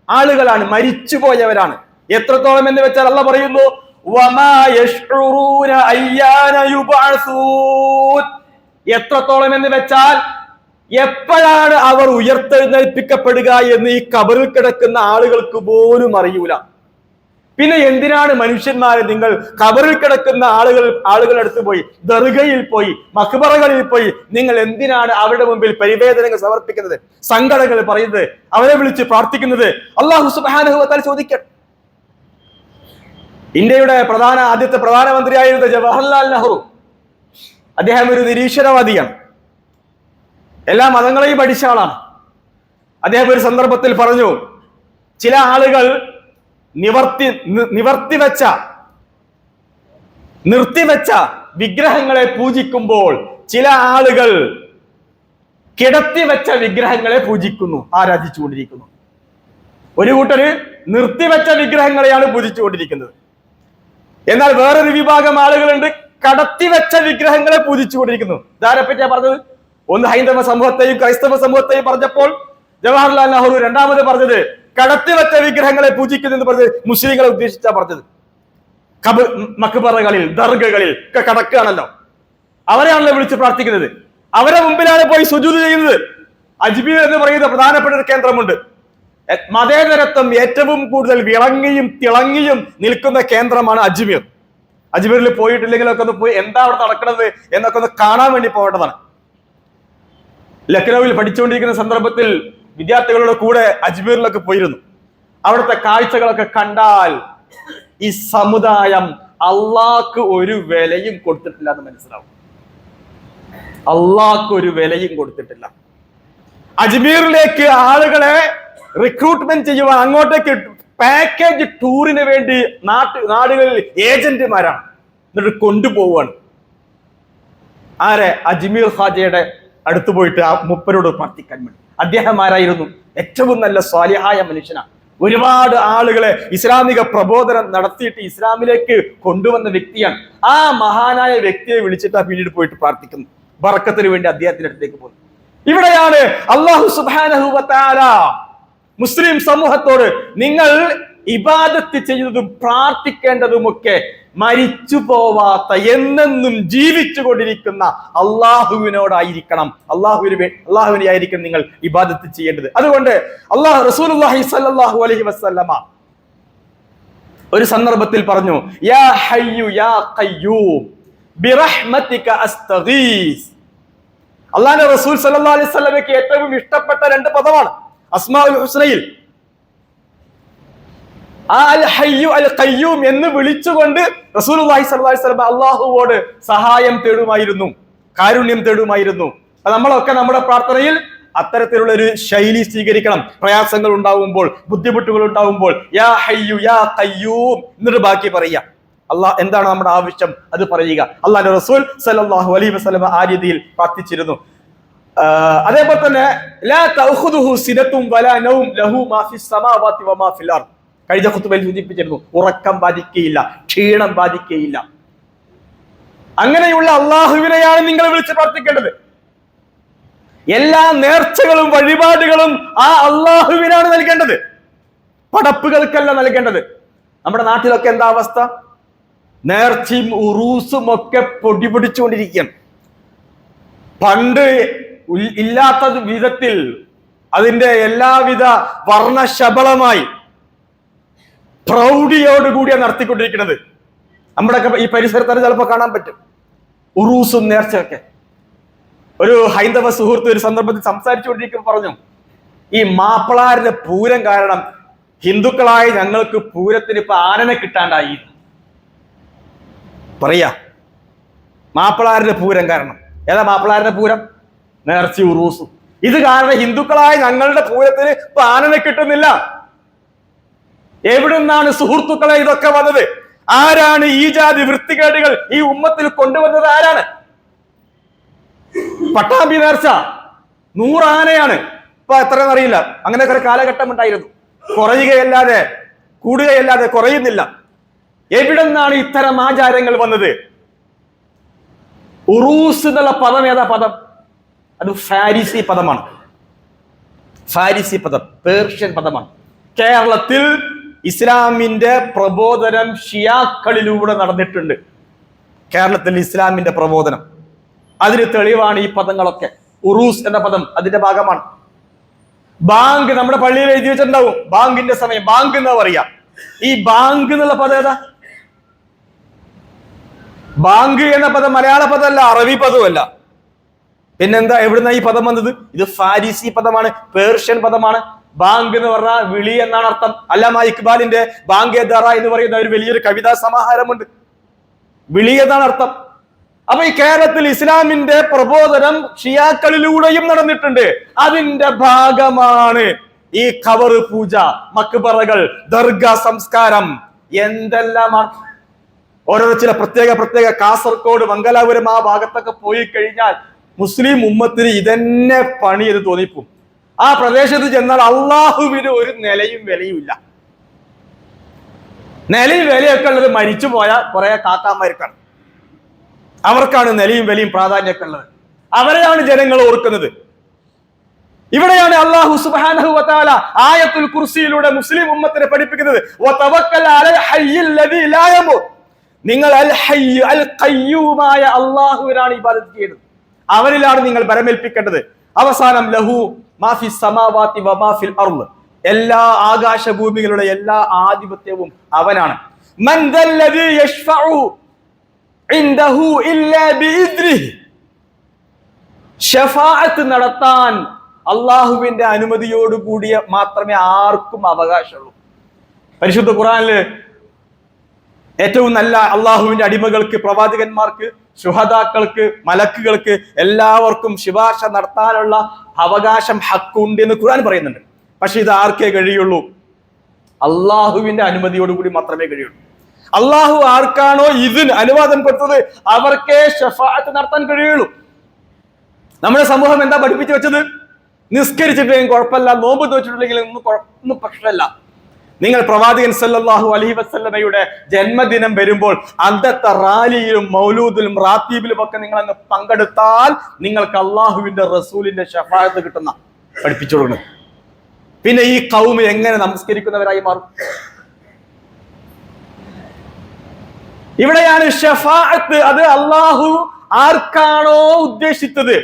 ആളുകളാണ്, മരിച്ചുപോയവരാണ്. എത്രത്തോളം എന്ന് വെച്ചാൽ അല്ലാഹ് പറയുന്നു വമാ യശ്ഉറൂന അയ്യാന യുബഅസൂൻ. എത്രത്തോളം എന്ന് വെച്ചാൽ എപ്പോഴാണ് അവർ ഉയർത്തെഴുന്നേൽപ്പിക്കപ്പെടുക എന്ന് ഈ ഖബറിൽ കിടക്കുന്ന ആളുകൾക്ക് പോലും അറിയൂല. പിന്നെ എന്തിനാണ് മനുഷ്യന്മാരെ നിങ്ങൾ ഖബറിൽ കിടക്കുന്ന ആളുകളുടെ അടുത്ത് പോയി, ദർഗയിൽ പോയി, മഖ്ബറകളിൽ പോയി നിങ്ങൾ എന്തിനാണ് അവരുടെ മുമ്പിൽ പരിവേദനകൾ സമർപ്പിക്കുന്നത്, സങ്കടങ്ങൾ പറയുന്നത്, അവരെ വിളിച്ച് പ്രാർത്ഥിക്കുന്നത്? അല്ലാഹു സുബ്ഹാനഹു വ തആല ചോദിക്കട്ടെ. ഇന്ത്യയുടെ ആദ്യത്തെ പ്രധാനമന്ത്രിയായിരുന്ന ജവഹർലാൽ നെഹ്റു, അദ്ദേഹം ഒരു നിരീശ്വരവാദിയാണ്, എല്ലാ മതങ്ങളെയും പഠിച്ച ആളാണ്. അദ്ദേഹം ഒരു സന്ദർഭത്തിൽ പറഞ്ഞു, ചില ആളുകൾ നിർത്തിവെച്ച വിഗ്രഹങ്ങളെ പൂജിക്കുമ്പോൾ ചില ആളുകൾ കിടത്തിവെച്ച വിഗ്രഹങ്ങളെ പൂജിക്കുന്നു, ആരാധിച്ചുകൊണ്ടിരിക്കുന്നു. ഒരു കൂട്ടര് നിർത്തിവെച്ച വിഗ്രഹങ്ങളെയാണ് പൂജിച്ചുകൊണ്ടിരിക്കുന്നത്. എന്നാൽ വേറൊരു വിഭാഗം ആളുകളുണ്ട് കടത്തിവെച്ച വിഗ്രഹങ്ങളെ പൂജിച്ചുകൊണ്ടിരിക്കുന്നു. ഇതാരെ പറ്റിയാ പറഞ്ഞത്? ഒന്ന് ഹൈന്ദവ സമൂഹത്തെയും ക്രൈസ്തവ സമൂഹത്തെയും പറഞ്ഞപ്പോൾ ജവഹർലാൽ നെഹ്റു രണ്ടാമത് പറഞ്ഞത് കടത്തിവെച്ച വിഗ്രഹങ്ങളെ പൂജിക്കുന്നു എന്ന് പറഞ്ഞത് മുസ്ലിങ്ങളെ ഉദ്ദേശിച്ചാ പറഞ്ഞത്. മഖ്ബറകളിൽ ദർഗകളിൽ ഒക്കെ കടക്കുകയാണല്ലോ, അവരെയാണല്ലോ വിളിച്ച് പ്രാർത്ഥിക്കുന്നത്, അവരെ മുമ്പിലാണ് പോയി സുജൂദ് ചെയ്യുന്നത്. അജ്മീർ എന്ന് പറയുന്ന പ്രധാനപ്പെട്ട ഒരു കേന്ദ്രമുണ്ട്. മതേതരത്വം ഏറ്റവും കൂടുതൽ വിളങ്ങിയും തിളങ്ങിയും നിൽക്കുന്ന കേന്ദ്രമാണ് അജ്മീർ. അജ്മീറിൽ പോയിട്ടില്ലെങ്കിലൊക്കെ ഒന്ന് പോയി എന്താ അവിടെ നടക്കുന്നത് എന്നൊക്കെ ഒന്ന് കാണാൻ വേണ്ടി പോകേണ്ടതാണ്. ലക്നൌവിൽ പഠിച്ചുകൊണ്ടിരിക്കുന്ന സന്ദർഭത്തിൽ വിദ്യാർത്ഥികളുടെ കൂടെ അജ്മീറിലൊക്കെ പോയിരുന്നു. അവിടുത്തെ കാഴ്ചകളൊക്കെ കണ്ടാൽ ഈ സമുദായം അള്ളാഹ്ക്ക് ഒരു വിലയും കൊടുത്തിട്ടില്ല എന്ന് മനസ്സിലാവും. അള്ളാഹ്ക്ക് ഒരു വിലയും കൊടുത്തിട്ടില്ല. അജ്മീറിലേക്ക് ആളുകളെ റിക്രൂട്ട്മെന്റ് ചെയ്യുവാൻ അങ്ങോട്ടേക്ക് പാക്കേജ് ടൂറിന് വേണ്ടി നാടുകളിൽ ഏജന്റുമാരാണ്, എന്നിട്ട് കൊണ്ടുപോവാണ്. ആരെ? അജ്മീർ ഖാജയുടെ അടുത്ത് പോയിട്ട് ആ മുപ്പരോട് പ്രാർത്ഥിക്കാൻ വേണ്ടി. അദ്ദേഹം ആരായിരുന്നു? ഏറ്റവും നല്ല സ്വാലിഹായ മനുഷ്യനാണ്. ഒരുപാട് ആളുകളെ ഇസ്ലാമിക പ്രബോധനം നടത്തിയിട്ട് ഇസ്ലാമിലേക്ക് കൊണ്ടുവന്ന വ്യക്തിയാണ്. ആ മഹാനായ വ്യക്തിയെ വിളിച്ചിട്ട് പിന്നീട് പോയിട്ട് പ്രാർത്ഥിക്കുന്നു, ബറക്കത്തിന് വേണ്ടി അദ്ദേഹത്തിന്റെ അടുത്തേക്ക് പോകുന്നു. ഇവിടെയാണ് അല്ലാഹു സുബ്ഹാനഹു വ തആല മുസ്ലിം സമൂഹത്തോട് നിങ്ങൾ ഇബാദത്ത് ചെയ്യുന്നതും പ്രാർത്ഥിക്കേണ്ടതുമൊക്കെ മരിച്ചു പോവാത്ത എന്നെന്നും ജീവിച്ചു കൊണ്ടിരിക്കുന്ന അള്ളാഹുവിനോടായിരിക്കണം, അള്ളാഹുവിനെ ആയിരിക്കും നിങ്ങൾ ഇബാദത്ത് ചെയ്യേണ്ടത്. അതുകൊണ്ട് റസൂലുള്ളാഹി സ്വല്ലല്ലാഹു അലൈഹി വസല്ലമ ഒരു സന്ദർഭത്തിൽ പറഞ്ഞു, യാ ഹയ്യു യാ ഖയ്യൂം ബിറഹ്മതിക അസ്തഗീസ്. അല്ലാഹുവിന്റെ റസൂൽ സ്വല്ലല്ലാഹു അലൈഹി വസല്ലമയ്ക്ക് ഏറ്റവും ഇഷ്ടപ്പെട്ട രണ്ട് പദമാണ് അസ്മാഉൽ ഹുസ്നയിൽ. അൽ ഹയ്യു അൽ ഖയ്യൂം എന്ന് വിളിച്ചുകൊണ്ട് റസൂലുള്ളാഹി സ്വല്ലല്ലാഹു അലൈഹി വസല്ലം അല്ലാഹുവോട് സഹായം തേടുമായിരുന്നു, കാരുണ്യം തേടുമായിരുന്നു. നമ്മളൊക്കെ നമ്മുടെ പ്രാർത്ഥനയിൽ അത്തരത്തിലുള്ള ഒരു ശൈലി സ്വീകരിക്കണം. പ്രയാസങ്ങൾ ഉണ്ടാവുമ്പോൾ, ബുദ്ധിമുട്ടുകൾ ഉണ്ടാവുമ്പോൾ യാ ഹയ്യു യാ ഖയ്യൂം എന്നിട്ട് ബാക്കി പറയുക. അള്ളാഹ് എന്താണ് നമ്മുടെ ആവശ്യം അത് പറയുക. അല്ലാഹുവിന്റെ റസൂൽ സ്വല്ലല്ലാഹു അലൈഹി വസല്ലം ആ രീതിയിൽ പ്രാർത്ഥിച്ചിരുന്നു. അതേപോലെ തന്നെ ലാ തഅഖുദുഹു സിനത്തും വലാ നൗം ലഹു മാ ഫിസ് സമാവാതി വമാ ഫിൽ അർദ്. കഴിഞ്ഞ ഖുതുബയിൽ സൂചിപ്പിച്ചിരുന്നു, ഉറക്കം ബാധിക്കുകയില്ല, ക്ഷീണം ബാധിക്കുകയില്ല. അങ്ങനെയുള്ള അള്ളാഹുവിനെയാണ് നിങ്ങൾ വിളിച്ച് പ്രാർത്ഥിക്കേണ്ടത്. എല്ലാ നേർച്ചകളും വഴിപാടുകളും ആ അള്ളാഹുവിനാണ് നൽകേണ്ടത്, പടപ്പുകൾക്കല്ല നൽകേണ്ടത്. നമ്മുടെ നാട്ടിലൊക്കെ എന്താ അവസ്ഥ? നേർച്ചയും ഉറൂസും ഒക്കെ പൊടിപിടിച്ചുകൊണ്ടിരിക്കുകയാണ്. പണ്ട് ഇല്ലാത്ത വിധത്തിൽ അതിന്റെ എല്ലാവിധ വർണ്ണശബളമായി പ്രൗഢിയോടുകൂടിയാണ് നടത്തിക്കൊണ്ടിരിക്കുന്നത്. നമ്മുടെയൊക്കെ ഈ പരിസരത്ത് ചിലപ്പോൾ കാണാൻ പറ്റും ഉറൂസും നേർച്ചയൊക്കെ. ഒരു ഹൈന്ദവ സുഹൃത്ത് ഒരു സന്ദർഭത്തിൽ സംസാരിച്ചുകൊണ്ടിരിക്കുമ്പോൾ പറഞ്ഞു, ഈ മാപ്പിളാരുടെ പൂരം കാരണം ഹിന്ദുക്കളായ ഞങ്ങൾക്ക് പൂരത്തിന് ഇപ്പൊ ആനനെ കിട്ടാണ്ടായി പറയാ. മാപ്പിളാരുടെ പൂരം കാരണം. ഏതാ മാപ്പിളാരുടെ പൂരം? നേർച്ചയും ഉറൂസും. ഇത് കാരണം ഹിന്ദുക്കളായ ഞങ്ങളുടെ പൂരത്തിന് ഇപ്പൊ ആനനെ കിട്ടുന്നില്ല. എവിടുന്നാണ് സുഹൃത്തുക്കളെ ഇതൊക്കെ വന്നത്? ആരാണ് ഈ ജാതി വൃത്തികേടുകൾ ഈ ഉമ്മത്തിൽ കൊണ്ടുവന്നത്? ആരാണ്? പട്ടാമ്പി നേർച്ച 100 ആനയാണ്. ഇപ്പൊ എത്രയെന്ന് അറിയില്ല. അങ്ങനെയൊക്കെ ഒരു കാലഘട്ടം ഉണ്ടായിരുന്നു. കുറയുകയല്ലാതെ കൂടുകയല്ലാതെ കുറയുന്നില്ല. എവിടുന്നാണ് ഇത്തരം ആചാരങ്ങൾ വന്നത്? ഉറൂസ് എന്നുള്ള പദം ഏതാ പദം? അത് ഫാരിസി പദമാണ്. ഫാരിസി പദം പേർഷ്യൻ പദമാണ്. കേരളത്തിൽ ഇസ്ലാമിന്റെ പ്രബോധനം ഷിയാക്കളിലൂടെ നടന്നിട്ടുണ്ട്. കേരളത്തിൽ ഇസ്ലാമിന്റെ പ്രബോധനം, അതിന് തെളിവാണ് ഈ പദങ്ങളൊക്കെ. ഉറൂസ് എന്ന പദം അതിന്റെ ഭാഗമാണ്. ബാങ്ക് നമ്മുടെ പള്ളിയിൽ എഴുതി വെച്ചിട്ടുണ്ടാവും, ബാങ്കിന്റെ സമയം, ബാങ്ക് എന്നാ പറയാ. ഈ ബാങ്ക് എന്നുള്ള പദം ഏതാ? ബാങ്ക് എന്ന പദം മലയാള പദമല്ല, അറബി പദമല്ല. പിന്നെന്താ, എവിടുന്ന ഈ പദം വന്നത്? ഇത് ഫാരിസി പദമാണ്, പേർഷ്യൻ പദമാണ്. ബാങ്ക് എന്ന് പറഞ്ഞാൽ വിളി എന്നാണ് അർത്ഥം. അല്ലാമ ഇക്ബാലിന്റെ ബാങ്ക് ദറ എന്ന് പറയുന്ന ഒരു വലിയൊരു കവിതാ സമാഹാരമുണ്ട്. വിളി എന്നാണ് അർത്ഥം. അപ്പൊ ഈ കേരളത്തിൽ ഇസ്ലാമിന്റെ പ്രബോധനം ഷിയാക്കളിലൂടെയും നടന്നിട്ടുണ്ട്. അതിന്റെ ഭാഗമാണ് ഈ ഖബർ പൂജ, മക്ബറകൾ, ദർഗ സംസ്കാരം, എന്തെല്ലാമാണ്. ഓരോ ചില പ്രത്യേക കാസർഗോഡ്, മംഗലാപുരം ആ ഭാഗത്തൊക്കെ പോയി കഴിഞ്ഞാൽ മുസ്ലിം ഉമ്മത്തിന് ഇതന്നെ പണി എന്ന് തോന്നിപ്പോ. ആ പ്രദേശത്ത് ചെന്നാൽ അള്ളാഹുവിന് ഒരു നിലയും വിലയും ഇല്ല. നിലയും വിലയൊക്കെ ഉള്ളത് മരിച്ചു പോയ കുറെ കാക്കാമാർക്കാണ്. അവർക്കാണ് നിലയും വിലയും പ്രാധാന്യമൊക്കെ ഉള്ളത്. അവരെയാണ് ജനങ്ങൾ ഓർക്കുന്നത്. ഇവിടെയാണ് അല്ലാഹു സുബ്ഹാനഹു വ തആല ആയത്തുൽ കുർസിയിലൂടെ മുസ്ലിം ഉമ്മത്തിനെ പഠിപ്പിക്കുന്നത്. വതവക്കൽ അലൽ ഹയ്യിൽ ലദീ ലാ യമൂത്ത്. നിങ്ങൾ അൽ ഹയ്യ് അൽ ഖയ്യൂമായ അല്ലാഹുവിനാണ് ഇബാദത്ത് ചെയ്യുന്നത്. അവരിലാണ് നിങ്ങൾ ബരമേൽപ്പിക്കേണ്ടത്. അവസാനം ലഹു മാഫി സമാവാതി വമാ ഫിൽ അർള്. എല്ലാ ആകാശഭൂമികളുടെ എല്ലാ ആധിപത്യവും അവനാണ്. മൻ ദല്ലദീ യശ്ഫഉ ഇൻദഹു ഇല്ലാ ബിഇദ്നിഹി. ശഫാഅത്ത് നടത്താൻ അള്ളാഹുവിന്റെ അനുമതിയോട് കൂടിയ മാത്രമേ ആർക്കും അവകാശമുള്ളൂ. പരിശുദ്ധ ഖുർആനില് ഏറ്റവും നല്ല അള്ളാഹുവിന്റെ അടിമകൾക്ക്, പ്രവാചകന്മാർക്ക്, ശുഹദാക്കൾക്ക്, മലക്കുകൾക്ക് എല്ലാവർക്കും ശുപാർശ നടത്താനുള്ള അവകാശം, ഹക്കുണ്ട് എന്ന് ഖുർആൻ പറയുന്നുണ്ട്. പക്ഷെ ഇത് ആർക്കേ കഴിയുള്ളൂ? അള്ളാഹുവിന്റെ അനുമതിയോടുകൂടി മാത്രമേ കഴിയുള്ളൂ. അള്ളാഹു ആർക്കാണോ ഇതിന് അനുവാദം കൊടുത്തത് അവർക്കേ ശഫാഅത്ത് നടത്താൻ കഴിയുള്ളൂ. നമ്മുടെ സമൂഹം എന്താ പഠിപ്പിച്ചു വെച്ചത്? നിസ്കരിച്ചിട്ടില്ലെങ്കിൽ കുഴപ്പമില്ല, നോമ്പ് തോച്ചിട്ടില്ലെങ്കിൽ ഒന്നും പ്രശ്നമല്ല. നിങ്ങൾ പ്രവാചകൻ സല്ലല്ലാഹു അലൈഹി വസല്ലമയുടെ ജന്മദിനം വരുമ്പോൾ അന്നത്തെ റാലിയിലും മൗലൂദിലും റാത്തീബിലും ഒക്കെ നിങ്ങൾ അങ്ങ് പങ്കെടുത്താൽ നിങ്ങൾക്ക് അള്ളാഹുവിന്റെ റസൂലിന്റെ ശഫാഅത്ത് കിട്ടുന്ന പഠിപ്പിച്ചു കൊടുക്കുന്നത്. പിന്നെ ഈ ഖൗമ് എങ്ങനെ നമസ്കരിക്കുന്നവരായി മാറും? ഇവിടെയാണ് ശഫാഅത്ത്. അത് അള്ളാഹു ആർക്കാണോ ഉദ്ദേശിച്ചത്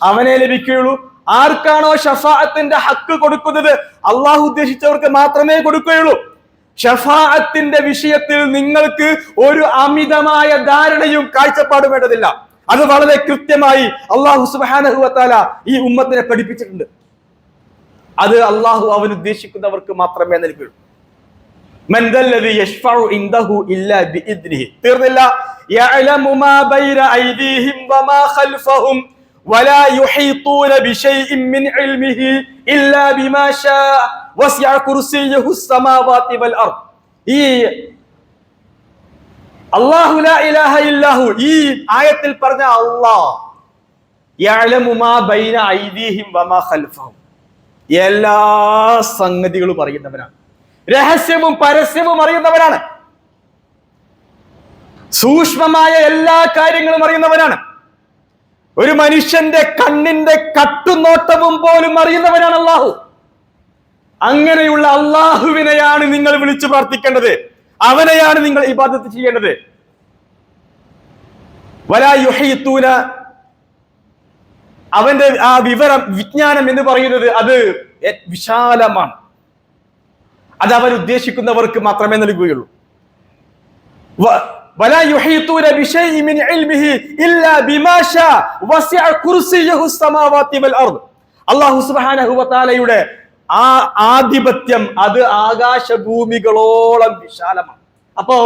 അവനെ ലഭിക്കുകയുള്ളൂ. ആർക്കാണോ ഷഫാഅത്തിന്റെ ഹക്ക് കൊടുക്കുന്നത് അള്ളാഹു ഉദ്ദേശിച്ചവർക്ക് മാത്രമേ കൊടുക്കുകയുള്ളൂ. ഷഫാഅത്തിന്റെ വിഷയത്തിൽ നിങ്ങൾക്ക് ഒരു അമിതമായ ധാരണയും കാഴ്ചപ്പാടും വേണ്ടതില്ല. അത് വളരെ കൃത്യമായി അള്ളാഹു സുബ്ഹാനഹു വ തആല ഈ ഉമ്മത്തിനെ പഠിപ്പിച്ചിട്ടുണ്ട്. അത് അള്ളാഹു അവൻ ഉദ്ദേശിക്കുന്നവർക്ക് മാത്രമേ നൽകുകയുള്ളൂ. മൻ ദല്ലദീ യശ്ഫഉ ഇൻദഹു ഇല്ലാ ബിഇദ്നിഹി. തീർന്നില്ല. യഅലമു മാ ബൈന ഐദീഹിം വമാ ഖൽഫഹും ولا يحيطون بشيء من علمه إلا بما شاء وسع كرسيه السماوات والأرض. ഈ അല്ലാഹു ലാ ഇലാഹ ഇല്ലഹു, ഈ ആയത്തിൽ പറഞ്ഞ അല്ലാഹ് യഅലമു മാ ബൈന ഐദീഹിം വമാ ഖൽഫഹും, എല്ലാ സംഗതികളും അറിയുന്നവനാണ്. രഹസ്യവും പരസ്യവും അറിയുന്നവനാണ്. സൂക്ഷ്മമായ എല്ലാ കാര്യങ്ങളും അറിയുന്നവനാണ്. ഒരു മനുഷ്യന്റെ കണ്ണിന്റെ കട്ടുനോട്ടവും പോലും അറിയുന്നവനാണ് അള്ളാഹു. അങ്ങനെയുള്ള അള്ളാഹുവിനെയാണ് നിങ്ങൾ വിളിച്ചു പ്രാർത്ഥിക്കേണ്ടത്. അവനെയാണ് നിങ്ങൾ ഇബാദത്ത് ചെയ്യേണ്ടത്. വലാ യുഹീതൂന, അവന്റെ ആ വിജ്ഞാനം എന്ന് പറയുന്നത് അത് വിശാലമാണ്. അത് അവൻ ഉദ്ദേശിക്കുന്നവർക്ക് മാത്രമേ നൽകുകയുള്ളൂ. ولا يحيطون بشيء من علمه إلا بما شاء وسع كرسيه السماوات والأرض. അല്ലാഹു സുബ്ഹാനഹു വ തആലയുടെ ആ ആധിപത്യം അത് ആകാശഭൂമികളോളം വിശാലമാണ്. അപ്പോ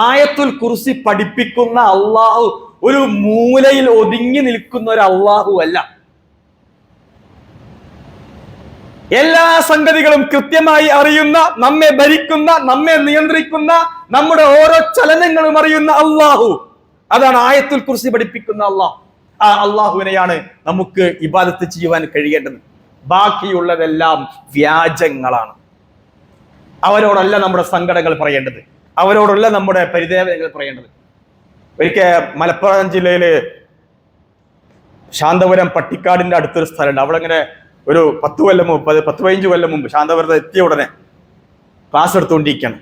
ആയത്തുൽ കുർസി പഠിപ്പിക്കുന്ന അള്ളാഹു ഒരു മൂലയിൽ ഒതുങ്ങി നിൽക്കുന്ന ഒരു അള്ളാഹു അല്ല. എല്ലാ സംഗതികളും കൃത്യമായി അറിയുന്ന, നമ്മെ ഭരിക്കുന്ന, നമ്മെ നിയന്ത്രിക്കുന്ന, നമ്മുടെ ഓരോ ചലനങ്ങളും അറിയുന്ന അള്ളാഹു, അതാണ് ആയത്തുൽ കുർസി പഠിപ്പിക്കുന്ന അള്ളാഹു. ആ അള്ളാഹുവിനെയാണ് നമുക്ക് ഇബാദത്ത് ചെയ്യുവാൻ കഴിയേണ്ടത്. ബാക്കിയുള്ളതെല്ലാം വ്യാജങ്ങളാണ്. അവരോടല്ല നമ്മുടെ സങ്കടങ്ങൾ പറയേണ്ടത്, അവരോടല്ല നമ്മുടെ പരിദേവനകൾ പറയേണ്ടത്. ഒരിക്കൽ മലപ്പുറം ജില്ലയില് ശാന്തപുരം പട്ടിക്കാടിന്റെ അടുത്തൊരു സ്ഥലമുണ്ട്. അവിടെ ഇങ്ങനെ ഒരു 10-15 കൊല്ലം മുമ്പ് ശാന്തപുരത്ത് എത്തിയ ഉടനെ ക്ലാസ് എടുത്തുകൊണ്ടിരിക്കുകയാണ്.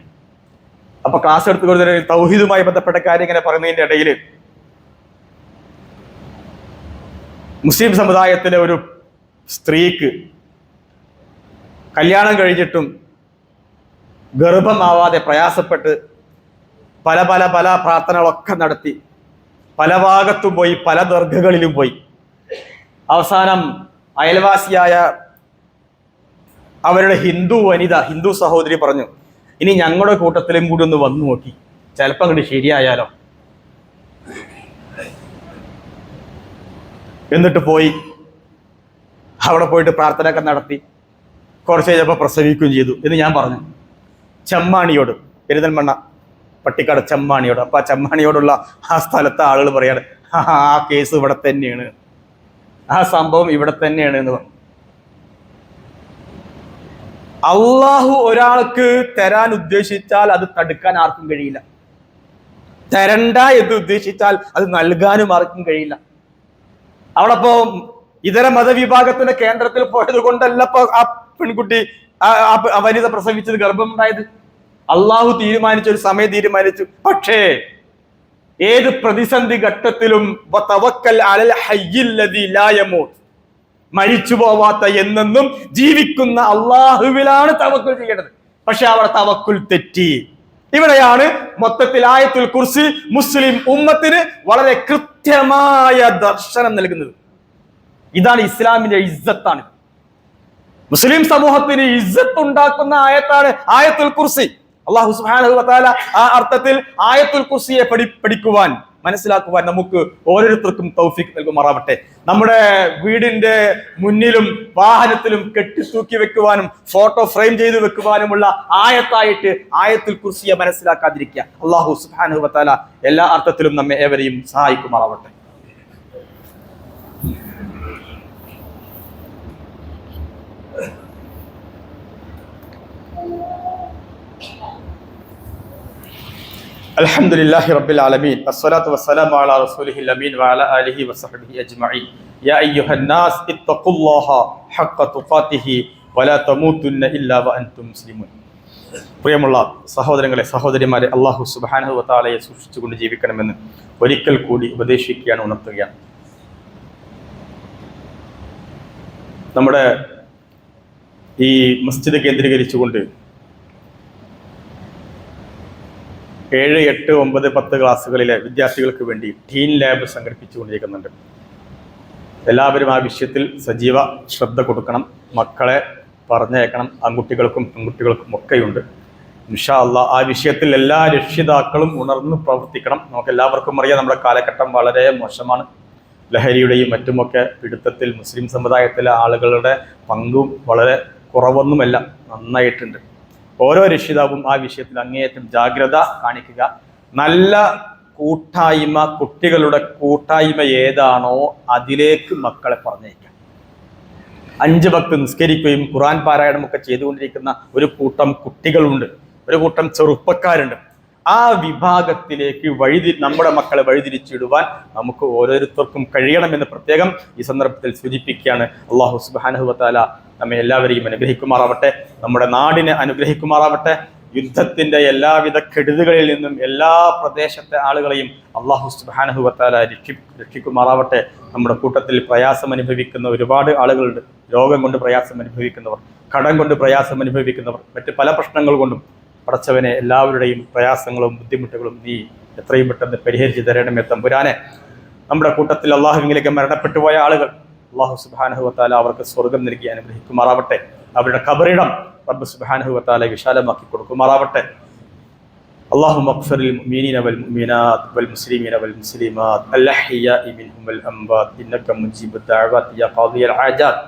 അപ്പൊ ക്ലാസ് എടുത്തുകൊണ്ട് തൗഹീദുമായി ബന്ധപ്പെട്ട കാര്യം ഇങ്ങനെ പറയുന്നതിന്റെ ഇടയിൽ മുസ്ലിം സമുദായത്തിലെ ഒരു സ്ത്രീക്ക് കല്യാണം കഴിഞ്ഞിട്ടും ഗർഭമാവാതെ പ്രയാസപ്പെട്ട് പല പല പല പ്രാർത്ഥനകളൊക്കെ നടത്തി പല ഭാഗത്തും പോയി പല ദർഗകളിലും പോയി അവസാനം അയൽവാസിയായ അവരുടെ ഹിന്ദു സഹോദരി പറഞ്ഞു, ഇനി ഞങ്ങളുടെ കൂട്ടത്തിലും കൂടി ഒന്ന് വന്നു നോക്കി, ചിലപ്പോൾ അങ്ങോട്ട് ശരിയായാലോ. എന്നിട്ട് പോയി അവിടെ പോയിട്ട് പ്രാർത്ഥനയൊക്കെ നടത്തി കുറച്ച് കഴിഞ്ഞപ്പോൾ പ്രസവിക്കുകയും ചെയ്തു എന്ന് ഞാൻ പറഞ്ഞു. ചെമ്മാണിയോട്, പെരിന്തൽമണ്ണ പട്ടിക്കാട് ചെമ്മാണിയോട്. അപ്പൊ ആ ചെമ്മാണിയോടുള്ള ആ സ്ഥലത്തെ ആളുകൾ പറയാണ്, ആ കേസ് ഇവിടെ തന്നെയാണ്, ആ സംഭവം ഇവിടെ തന്നെയാണ് എന്ന് പറഞ്ഞു. അള്ളാഹു ഒരാൾക്ക് തരാൻ ഉദ്ദേശിച്ചാൽ അത് തടുക്കാൻ ആർക്കും കഴിയില്ല. തരണ്ട എന്ന് ഉദ്ദേശിച്ചാൽ അത് നൽകാനും ആർക്കും കഴിയില്ല. അവിടെ ഇപ്പോ ഇതര മതവിഭാഗത്തിന്റെ കേന്ദ്രത്തിൽ പോയത് കൊണ്ടല്ല ഇപ്പൊ ആ പെൺകുട്ടി ആ വനിത പ്രസവിച്ചത്, ഗർഭമുണ്ടായത്. അള്ളാഹു തീരുമാനിച്ചു, ഒരു സമയം തീരുമാനിച്ചു. പക്ഷേ ഏത് പ്രതിസന്ധി ഘട്ടത്തിലും മരിച്ചു പോവാത്ത എന്നെന്നും ജീവിക്കുന്ന അള്ളാഹുവിലാണ് തവക്കുൽ ചെയ്യേണ്ടത്. പക്ഷെ അവിടെ തവക്കുൽ തെറ്റി. ഇവിടെയാണ് മൊത്തത്തിൽ ആയത്തുൽ കുർസി മുസ്ലിം ഉമ്മത്തിന് വളരെ കൃത്യമായ ദർശനം നൽകുന്നത്. ഇതാണ് ഇസ്ലാമിന്റെ ഇസ്സത്താണ്. മുസ്ലിം സമൂഹത്തിന് ഇസ്സത്ത് ഉണ്ടാക്കുന്ന ആയത്താണ് ആയത്തുൽ കുർസി. അല്ലാഹു സുബ്ഹാനഹു വ തആല ആ അർത്ഥത്തിൽ ആയത്തുൽ കുർസിയെ പഠിക്കുവാൻ, മനസ്സിലാക്കുവാൻ നമുക്ക് ഓരോരുത്തർക്കും തൗഫീഖ് നൽകുമാറാവട്ടെ. നമ്മുടെ വീടിന്റെ മുന്നിലും വാഹനത്തിലും കെട്ടിത്തൂക്കി വെക്കുവാനും ഫോട്ടോ ഫ്രെയിം ചെയ്ത് വെക്കുവാനുമുള്ള ആയത്തായിട്ട് ആയത്തുൽ കുർസിയെ മനസ്സിലാക്കാതിരിക്കുക. അല്ലാഹു സുബ്ഹാനഹു വ തആല എല്ലാ അർത്ഥത്തിലും നമ്മെ ഏവരെയും സഹായിക്കുമാറാവട്ടെ. അൽഹംദുലില്ലാഹി റബ്ബിൽ ആലമീൻ വസ്സലാത്തു വസ്സലാമു അലാ റസൂലിഹിൽ അമീൻ വഅലാ ആലിഹി വസഹ്ബിഹി അജ്മഈൻ. യാ അയ്യുഹന്നാസ് ഇത്തഖുല്ലാഹ ഹഖ്ക തുഖാതിഹി വലാ തമൂതുന്ന ഇല്ലാ വഅൻതും മുസ്ലിമൂൻ. പ്രിയമുള്ള സഹോദരങ്ങളെ, സഹോദരിമാരെ, അല്ലാഹു സുബ്ഹാനഹു വ തആലയെ സൂക്ഷിച്ചുകൊണ്ട് ജീവിക്കണമെന്ന് ഒരിക്കൽ കൂടി ഉപദേശിക്കുകയാണ്, ഉണർത്തുകയാണ്. നമ്മുടെ ഈ മസ്ജിദ് കേന്ദ്രീകരിച്ചുകൊണ്ട് 7, 8, 9, 10 ക്ലാസ്സുകളിലെ വിദ്യാർത്ഥികൾക്ക് വേണ്ടി ടീൻ ലാബ് സംഘടിപ്പിച്ചുകൊണ്ടിരിക്കുന്നുണ്ട്. എല്ലാവരും ആ വിഷയത്തിൽ സജീവ ശ്രദ്ധ കൊടുക്കണം. മക്കളെ പറഞ്ഞയക്കണം. ആൺകുട്ടികൾക്കും പെൺകുട്ടികൾക്കും ഒക്കെയുണ്ട്. ഇൻഷാ അല്ലാഹ് ആ വിഷയത്തിൽ എല്ലാ രക്ഷിതാക്കളും ഉണർന്ന് പ്രവർത്തിക്കണം. നമുക്ക് എല്ലാവർക്കും അറിയാം, നമ്മുടെ കാലഘട്ടം വളരെ മോശമാണ്. ലഹരിയുടെയും മറ്റുമൊക്കെ പിടുത്തത്തിൽ മുസ്ലിം സമുദായത്തിലെ ആളുകളുടെ പങ്കും വളരെ കുറവൊന്നുമല്ല, നന്നായിട്ടുണ്ട്. ഓരോ രക്ഷിതാവും ആ വിഷയത്തിൽ അങ്ങേയറ്റം ജാഗ്രത കാണിക്കുക. നല്ല കൂട്ടായ്മ, കുട്ടികളുടെ കൂട്ടായ്മ ഏതാണോ അതിലേക്ക് മക്കളെ പറഞ്ഞയക്കാം. 5 വക്ത് നിസ്കരിക്കുകയും ഖുർആൻ പാരായണമൊക്കെ ചെയ്തുകൊണ്ടിരിക്കുന്ന ഒരു കൂട്ടം കുട്ടികളുണ്ട്, ഒരു കൂട്ടം ചെറുപ്പക്കാരുണ്ട്. ആ വിഭാഗത്തിലേക്ക് നമ്മുടെ മക്കളെ വഴിതിരിച്ചിടുവാൻ നമുക്ക് ഓരോരുത്തർക്കും കഴിയണമെന്ന് പ്രത്യേകം ഈ സന്ദർഭത്തിൽ സൂചിപ്പിക്കുകയാണ്. അല്ലാഹു സുബ്ഹാനഹു വ തആല നമ്മെ എല്ലാവരെയും അനുഗ്രഹിക്കുമാറാവട്ടെ, നമ്മുടെ നാടിനെ അനുഗ്രഹിക്കുമാറാവട്ടെ. യുദ്ധത്തിന്റെ എല്ലാവിധ കെടുതികളിൽ നിന്നും എല്ലാ പ്രദേശത്തെ ആളുകളെയും അല്ലാഹു സുബ്ഹാനഹു വ തആല രക്ഷിക്കുമാറാവട്ടെ. നമ്മുടെ കൂട്ടത്തിൽ പ്രയാസം അനുഭവിക്കുന്ന ഒരുപാട് ആളുകളുണ്ട്. രോഗം കൊണ്ട് പ്രയാസം അനുഭവിക്കുന്നവർ, കടം കൊണ്ട് പ്രയാസം അനുഭവിക്കുന്നവർ, മറ്റ് പല പ്രശ്നങ്ങൾ കൊണ്ടും. പടച്ചവനെ, എല്ലാവരുടെയും പ്രയാസങ്ങളും ബുദ്ധിമുട്ടുകളും നീ എത്രയും പെട്ടെന്ന് പരിഹരിച്ച് തരണമേ തമ്പുരാനെ. നമ്മുടെ കൂട്ടത്തിൽ അള്ളാഹുവിലേക്ക് മരണപ്പെട്ടു പോയ ആളുകൾ അല്ലാഹു സുബ്ഹാനഹു വ തആല അവർക്ക് സ്വർഗം നൽകി അനുഗ്രഹിക്കുമാറാവട്ടെ. അവരുടെ ഖബറിടം റബ്ബ് സുബ്ഹാനഹു വ തആല വിശാലമാക്കി കൊടുക്കുമാറാവട്ടെ. അല്ലാഹുമ്മ ഗ്ഫിറിൽ മുഅ്മിനീന വൽ മുഅ്മിനാത്ത് വൽ മുസ്ലിമീന വൽ മുസ്ലിമാത്ത് അൽഅഹ്യാഇ മിൻഹും വൽ അംവാത്ത് ഇന്നക മുജീബുദ് ദഅവാതി യാ ഖാദിയൽ ഹാജാത്ത്.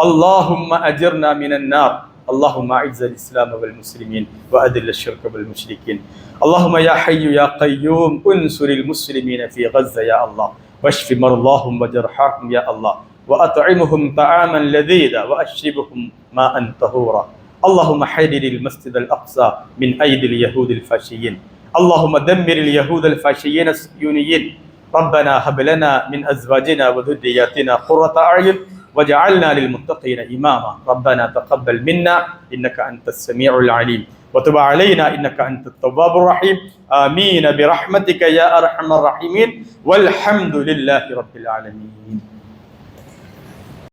അല്ലാഹുമ്മ അജിർനാ മിനൻ നാർ. اللهم اعز الاسلام والمسلمين واذل الشرك والمشركين. اللهم يا حي يا قيوم انصر المسلمين في غزه يا الله، واشف مرضاهم وجرحاهم يا الله، واطعمهم طعاما لذيذا واشربهم ماء طهورا. اللهم حرر المسجد الاقصى من ايدي اليهود الفاشيين. اللهم دمر اليهود الفاشيين الصهيونيين. ربنا هب لنا من ازواجنا وذرياتنا قرة اعين وجعلنا للمتقين إماما. ربنا تقبل منا إنك أنت السميع العليم وتب علينا إنك أنت التواب الرحيم. آمين برحمتك يا أرحم الراحمين والحمد لله رب العالمين.